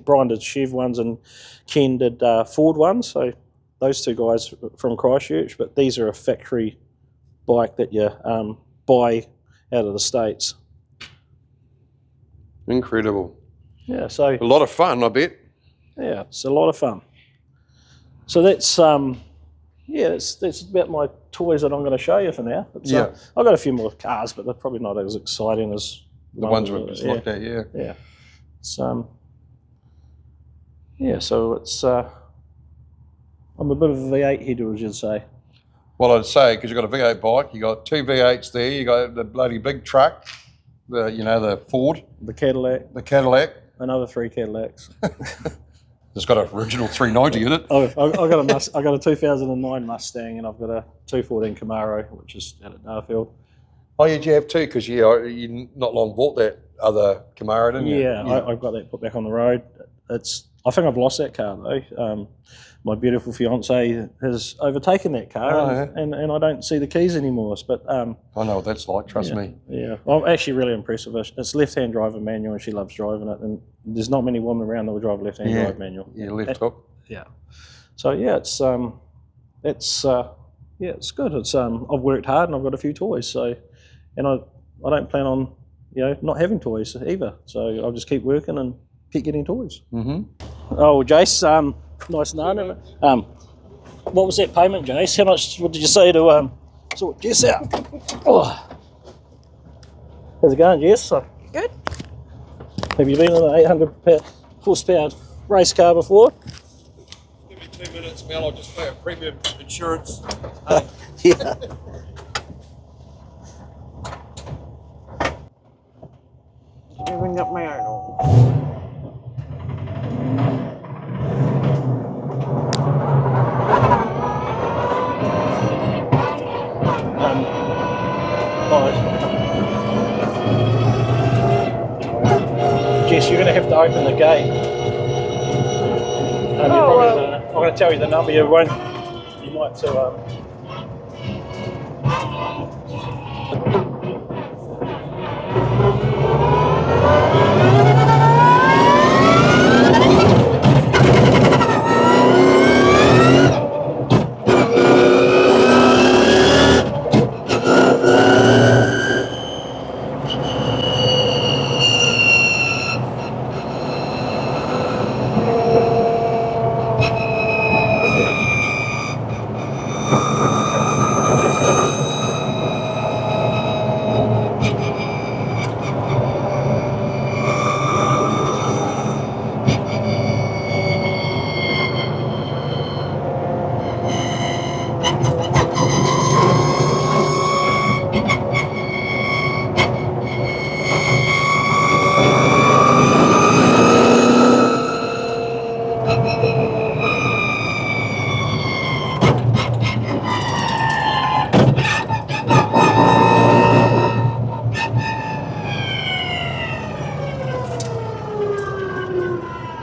Brian did Chev ones and Ken did Ford ones. So those two guys from Christchurch. But these are a factory bike that you buy out of the States. incredible. Yeah, so A lot of fun, I bet. yeah, it's a lot of fun. So that's that's about my toys that I'm going to show you for now. But, Yeah. I've got a few more cars, but they're probably not as exciting as The ones we've just looked at, yeah. Yeah. It's so it's I'm a bit of a V8 header, as you'd say. Well, I'd say, because you've got a V8 bike, you got 2 V8s there, you got the bloody big truck, the Ford, The Cadillac, the Cadillac. another 3 Cadillacs. It's got an original 390 in it. I got a 2009 Mustang, and I've got a 214 Camaro, which is out at Darfield. Oh, yeah, you have too, because you not long bought that other Camaro, didn't you? Yeah, I've got that put back on the road. I think I've lost that car though. My beautiful fiance has overtaken that car, and I don't see the keys anymore. But I know what that's like, trust me. Yeah, I'm actually really impressed with it. It's left-hand drive manual, and she loves driving it. And there's not many women around that will drive a left-hand drive manual. Yeah, left hook. Yeah. So yeah, it's good. It's I've worked hard and I've got a few toys. So, and I don't plan on not having toys either. So I'll just keep working and keep getting toys. Mm-hmm. Oh, Jace, nice knowing you. What was that payment, Jace? How much? What did you say to sort Jess out? Oh. How's it going, Jess? Good. Have you been in an 800 horsepower race car before? 2 minutes, Mel. I'll just pay a premium insurance. Yeah. Giving up my own. Jess, you're going to have to open the gate. I'm going to tell you the number. You won't. You might too.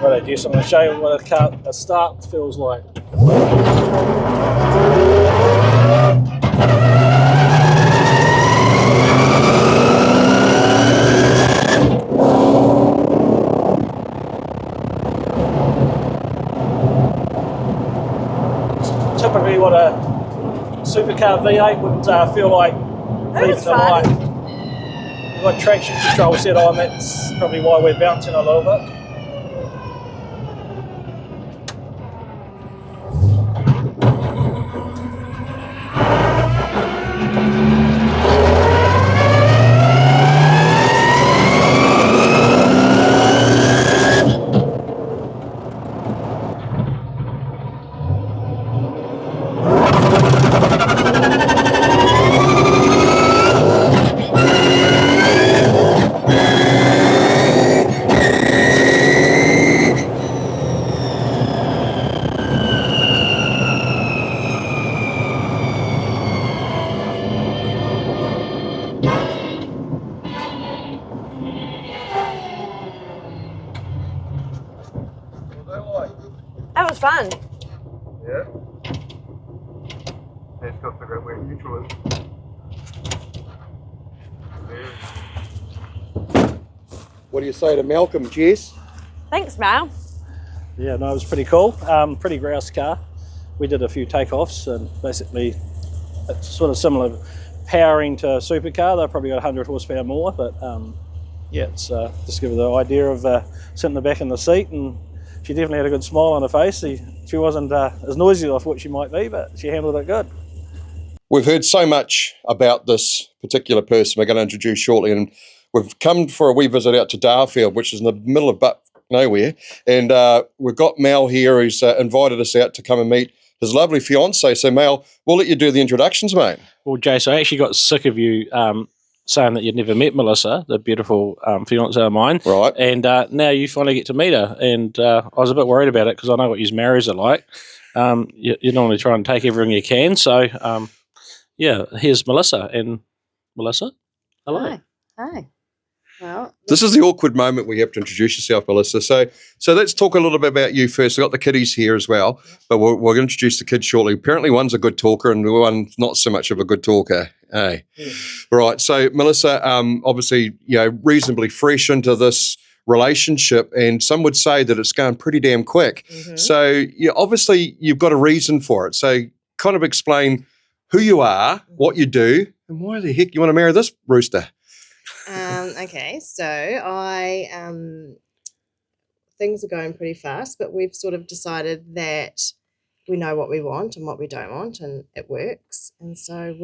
Right, Jess, I'm going to show you what a start feels like. Typically what a supercar V8 would feel like. That was fun. We've got traction control set on, that's probably why we're bouncing a little bit. That was fun. Yeah. Let's go figure out where neutral is. What do you say to Malcolm, Jess? Thanks, Mal. Yeah, no, it was pretty cool. Pretty grouse car. We did a few takeoffs and basically it's sort of similar powering to a supercar. They've probably got 100 horsepower more, but yeah, it's just give her the idea of sitting in the back in the seat, and she definitely had a good smile on her face. She wasn't as noisy as I thought she might be, but she handled it good. We've heard so much about this particular person we're going to introduce shortly, and we've come for a wee visit out to Darfield, which is in the middle of nowhere, and we've got Mal here who's invited us out to come and meet his lovely fiancée. So Mal, we'll let you do the introductions, mate. Well, Jace, I actually got sick of you saying that you'd never met Melissa, the beautiful fiancée of mine. Right. And now you finally get to meet her. And I was a bit worried about it because I know what you marriers are like. You normally try and take everything you can. So, yeah, here's Melissa. And Melissa, hello. Hi. Hi. Well, This is the awkward moment where you have to introduce yourself, Melissa. So let's talk a little bit about you first. I've got the kiddies here as well, but we're going to introduce the kids shortly. Apparently one's a good talker and one's not so much of a good talker. Hey. Yeah. Right. So Melissa, obviously, reasonably fresh into this relationship, and some would say that it's going pretty damn quick. Mm-hmm. So obviously you've got a reason for it. So kind of explain who you are, what you do, and why the heck you want to marry this rooster. Okay, so things are going pretty fast, but we've sort of decided that we know what we want and what we don't want, and it works. And so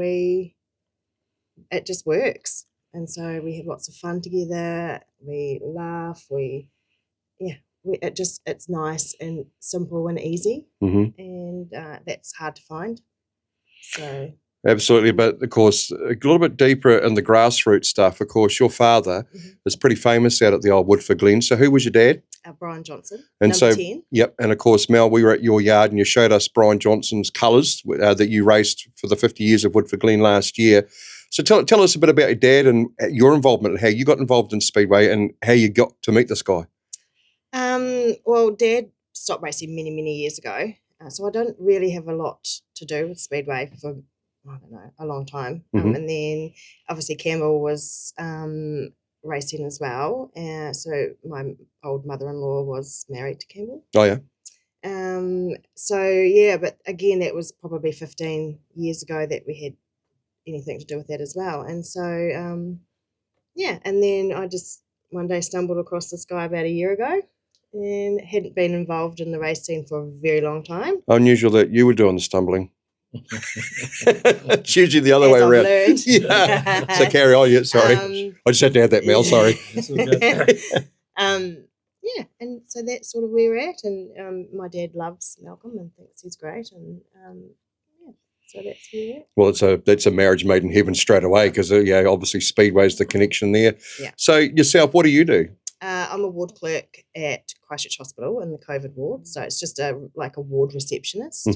it just works. And so we have lots of fun together. We laugh. it's nice and simple and easy, and that's hard to find. So absolutely, but of course, a little bit deeper in the grassroots stuff. Of course, your father is pretty famous out at the old Woodford Glen. So, who was your dad? Brian Johnson, And number so, 10. Yep, and of course, Mel, we were at your yard and you showed us Brian Johnson's colours that you raced for the 50 years of Woodford Glen last year. So tell us a bit about your dad and your involvement and how you got involved in Speedway and how you got to meet this guy. Well, Dad stopped racing many, many years ago, so I don't really have a lot to do with Speedway for, I don't know, a long time. And then obviously Campbell was racing as well. So my old mother-in-law was married to Campbell. Oh, yeah. So, yeah, but again, that was probably 15 years ago that we had anything to do with that as well. And so, yeah, and then I just one day stumbled across this guy about a year ago and hadn't been involved in the race scene for a very long time. Unusual that you were doing the stumbling. It's usually the other way around. Yeah. So carry on. Yeah, sorry. I just had to add that, Mel. Sorry. Yeah, and so that's sort of where we're at. And my dad loves Malcolm and thinks he's great. And yeah, so that's where we're at. Well, that's a marriage made in heaven straight away because yeah, obviously Speedway's the connection there. Yeah. So yourself, what do you do? I'm a ward clerk at Christchurch Hospital in the COVID ward. So it's just like a ward receptionist.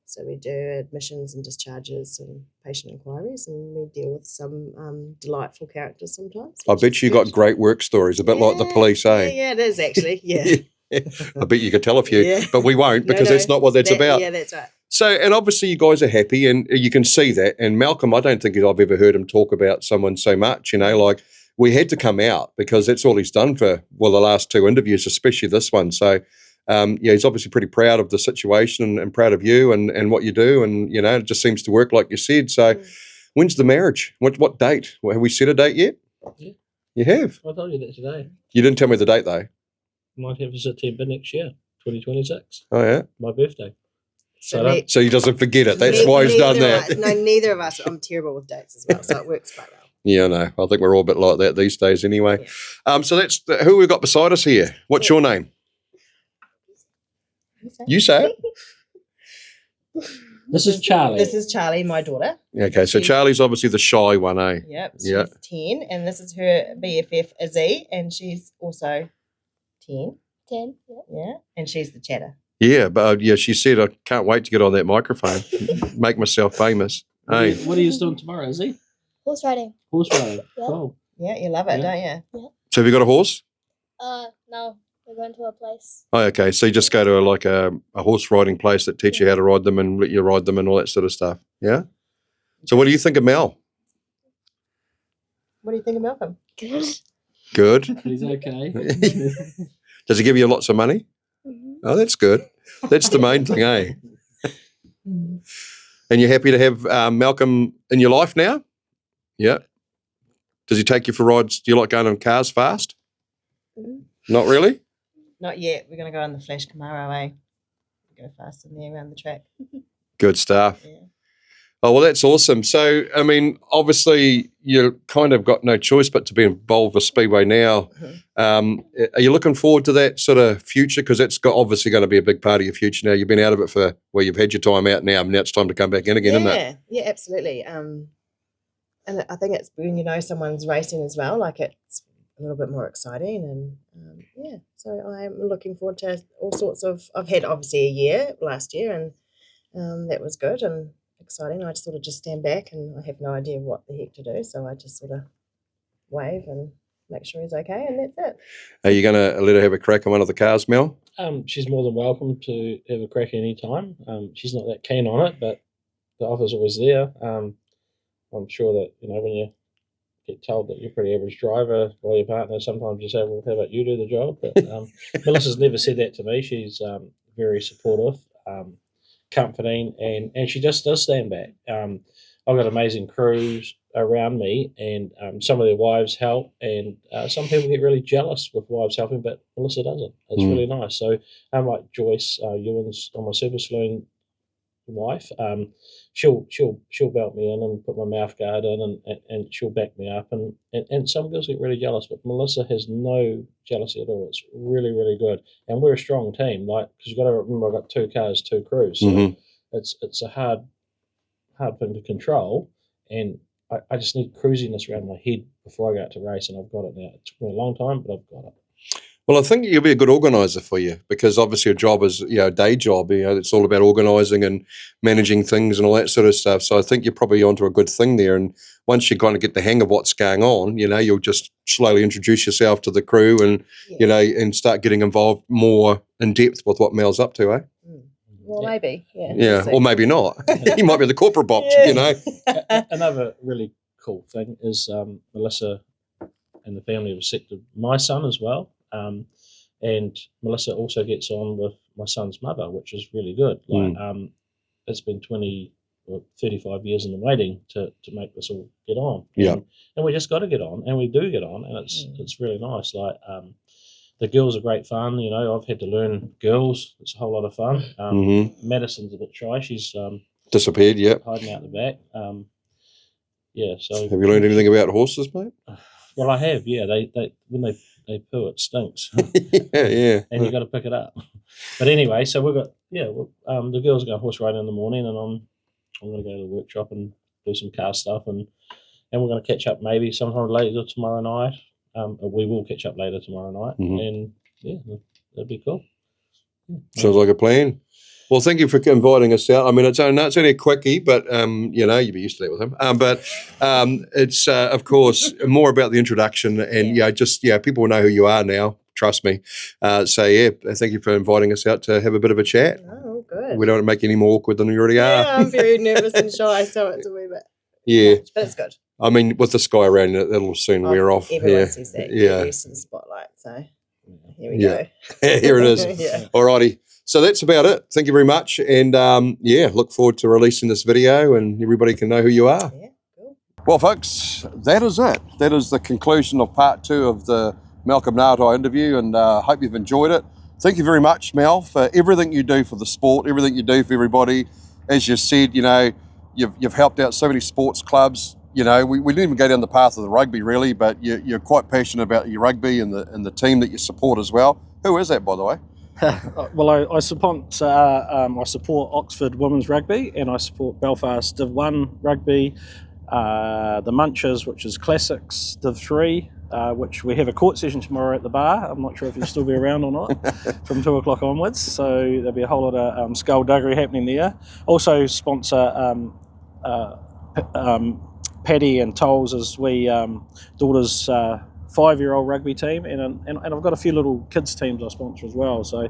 So we do admissions and discharges and patient inquiries, and we deal with some delightful characters sometimes. I bet you got great work stories, a bit like the police, eh? Yeah, it is actually, yeah. I bet you could tell a few, but we won't because that's not what that's about. Yeah, that's right. So, and obviously you guys are happy and you can see that. And Malcolm, I don't think I've ever heard him talk about someone so much, like we had to come out because that's all he's done for, the last two interviews, especially this one. So, yeah, he's obviously pretty proud of the situation and proud of you and what you do. And, it just seems to work like you said. So when's the marriage? What date? Have we set a date yet? Yeah. You have? I told you that today. You didn't tell me the date, though. Might have September next year, 2026. Oh, yeah? My birthday. So he doesn't forget it. That's why he's done that. No, neither of us. I'm terrible with dates as well, so it works quite well. Yeah, no, I think we're all a bit like that these days anyway. Yeah. So that's who we've got beside us here. What's your name? You say it. This is Charlie. This is Charlie, my daughter. Okay, so Charlie's obviously the shy one, eh? Yep, she's 10, and this is her BFF, Izzy, and she's also 10. 10, yeah, and she's the chatter. Yeah, but she said, I can't wait to get on that microphone, make myself famous. What are you doing tomorrow, Izzy? Horse riding. Horse riding. Yep. Cool. Yeah, you love it, don't you? Yeah. So have you got a horse? No. We're going to a place. Oh, okay. So you just go to a horse riding place that teach you how to ride them and let you ride them and all that sort of stuff. Yeah? So what do you think of Mel? What do you think of Malcolm? Good. He's okay. Does he give you lots of money? Mm-hmm. Oh, that's good. That's the main thing, eh? And you're happy to have Malcolm in your life now? Yeah. Does he take you for rides? Do you like going on cars fast? Mm-hmm. Not really? Not yet. We're going to go on the Flash Camaro, eh? Go fast in there around the track. Good stuff. Yeah. Oh, well, that's awesome. So, I mean, obviously you kind of got no choice but to be involved with Speedway now. Are you looking forward to that sort of future? Because it's obviously going to be a big part of your future now. You've been out of it you've had your time out now, and now it's time to come back in again, isn't it? Yeah, absolutely. And I think it's when someone's racing as well, like it's a little bit more exciting. And yeah, so I'm looking forward to all sorts of, I've had obviously a year last year, and that was good and exciting. I just sort of just stand back and I have no idea what the heck to do. So I just sort of wave and make sure he's okay, and that's it. Are you going to let her have a crack on one of the cars, Mel? She's more than welcome to have a crack any time. She's not that keen on it, but the offer's always there. I'm sure that, when you get told that you're a pretty average driver by your partner, sometimes you say, well, how about you do the job? But Melissa's never said that to me. She's very supportive, comforting, and she just does stand back. I've got amazing crews around me, and some of their wives help, and some people get really jealous with wives helping, but Melissa doesn't. It's really nice. So like Joyce Ewans on my super saloon, wife, she'll belt me in and put my mouth guard in, and she'll back me up, and some girls get really jealous, but Melissa has no jealousy at all. It's really, really good, and we're a strong team. Like, because you've got to remember, I've got 2 cars, 2 crews, so it's a hard thing to control, and I just need cruisiness around my head before I go out to race, and I've got it now. It took me a long time, but I've got it. Well, I think you'll be a good organiser for you, because obviously your job is, a day job. It's all about organising and managing things and all that sort of stuff. So I think you're probably onto a good thing there. And once you kind of get the hang of what's going on, you'll just slowly introduce yourself to the crew and, and start getting involved more in depth with what Mel's up to, eh? Well, maybe, yeah. Yeah, or maybe not. He might be the corporate box, Another really cool thing is Melissa and the family have accepted my son as well. And Melissa also gets on with my son's mother, which is really good. Like, it's been 35 years in the waiting to make this all get on. And we just got to get on, and we do get on, and it's really nice. Like, the girls are great fun. I've had to learn girls. It's a whole lot of fun. Madison's a bit shy. She's disappeared. Yeah, hiding out the back. So have you learned anything about horses, mate? Well, I have. Yeah, they when they poo, it stinks. yeah. And you got to pick it up. But anyway, so we've got the girls are going horse riding in the morning, and I'm going to go to the workshop and do some car stuff, and we're going to catch up maybe sometime later tomorrow night. We will catch up later tomorrow night, and that'd be cool. Sounds like a plan. Well, thank you for inviting us out. I mean, it's only a quickie, but you'd be used to that with him. But it's of course more about the introduction, and people will know who you are now. Trust me. Thank you for inviting us out to have a bit of a chat. Oh, good. We don't want to make you any more awkward than you already are. Yeah, I'm very nervous and shy, so it's a wee bit. Yeah, much, but it's good. I mean, with the sky around it, it'll soon wear off. Everyone sees that. Get used to the spotlight. So here we go. Here it is. Alrighty. So that's about it. Thank you very much. And look forward to releasing this video, and everybody can know who you are. Yeah, cool. Well, folks, that is it. That is the conclusion of part 2 of the Malcolm Ngatai interview, and hope you've enjoyed it. Thank you very much, Mel, for everything you do for the sport, everything you do for everybody. As you said, you've helped out so many sports clubs. We didn't even go down the path of the rugby, really, but you're quite passionate about your rugby and the team that you support as well. Who is that, by the way? Well, I support Oxford Women's Rugby, and I support Belfast Div 1 Rugby, the Munchers, which is Classics Div 3, which we have a court session tomorrow at the bar. I'm not sure if you'll still be around or not, from 2 o'clock onwards, so there'll be a whole lot of skullduggery happening there. Also sponsor Paddy and Tolls as we daughter's 5-year-old rugby team, and I've got a few little kids teams I sponsor as well. So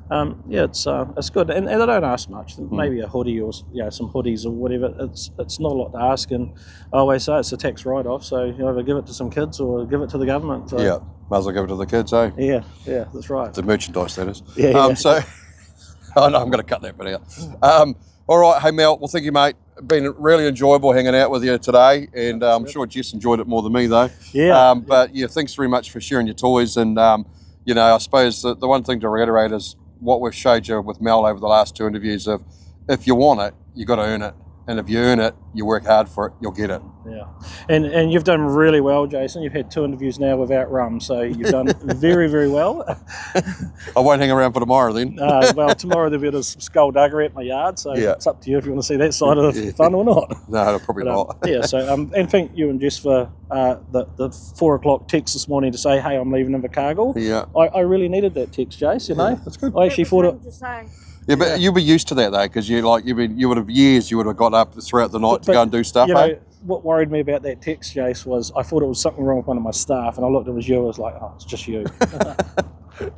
it's good, and they don't ask much. Maybe a hoodie or some hoodies or whatever. It's not a lot to ask, and I always say it's a tax write-off. So either give it to some kids or give it to the government. So. Yeah, might as well give it to the kids, eh? Yeah, that's right. The merchandise, that is. Yeah. So, oh no, I'm going to cut that bit out. All right, hey Mel, well thank you, mate. Been really enjoyable hanging out with you today, and I'm sure Jess enjoyed it more than me though. Yeah. But thanks very much for sharing your toys, and I suppose the one thing to reiterate is what we've showed you with Mel over the last 2 interviews of, if you want it, you got to earn it, and if you earn it, you work hard for it, you'll get it. Yeah, and you've done really well, Jason. You've had 2 interviews now without rum, so you've done very, very well. I won't hang around for tomorrow then. Well, tomorrow there'll be skullduggery at my yard, so it's up to you if you want to see that side of the fun or not. No, probably not. And thank you and Jess for the 4 o'clock text this morning to say, hey, I'm leaving Invercargill. Yeah. I really needed that text, Jace, That's good. I actually thought it... Yeah, but you'll be used to that though, because you would have got up throughout the night to go and do stuff. What worried me about that text, Jace, was I thought it was something wrong with one of my staff, and I looked, it was you. I was like, oh, it's just you.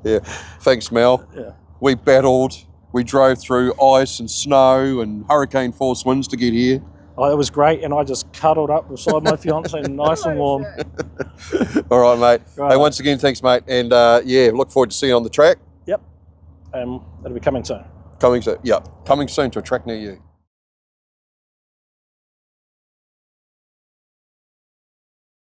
Yeah, thanks, Mel. Yeah, we battled. We drove through ice and snow and hurricane force winds to get here. Oh, it was great, and I just cuddled up beside my fiance, nice and warm. All right, mate. Right. Hey, once again, thanks, mate, and look forward to seeing you on the track. Yep, it'll be coming soon. Coming soon to a track near you.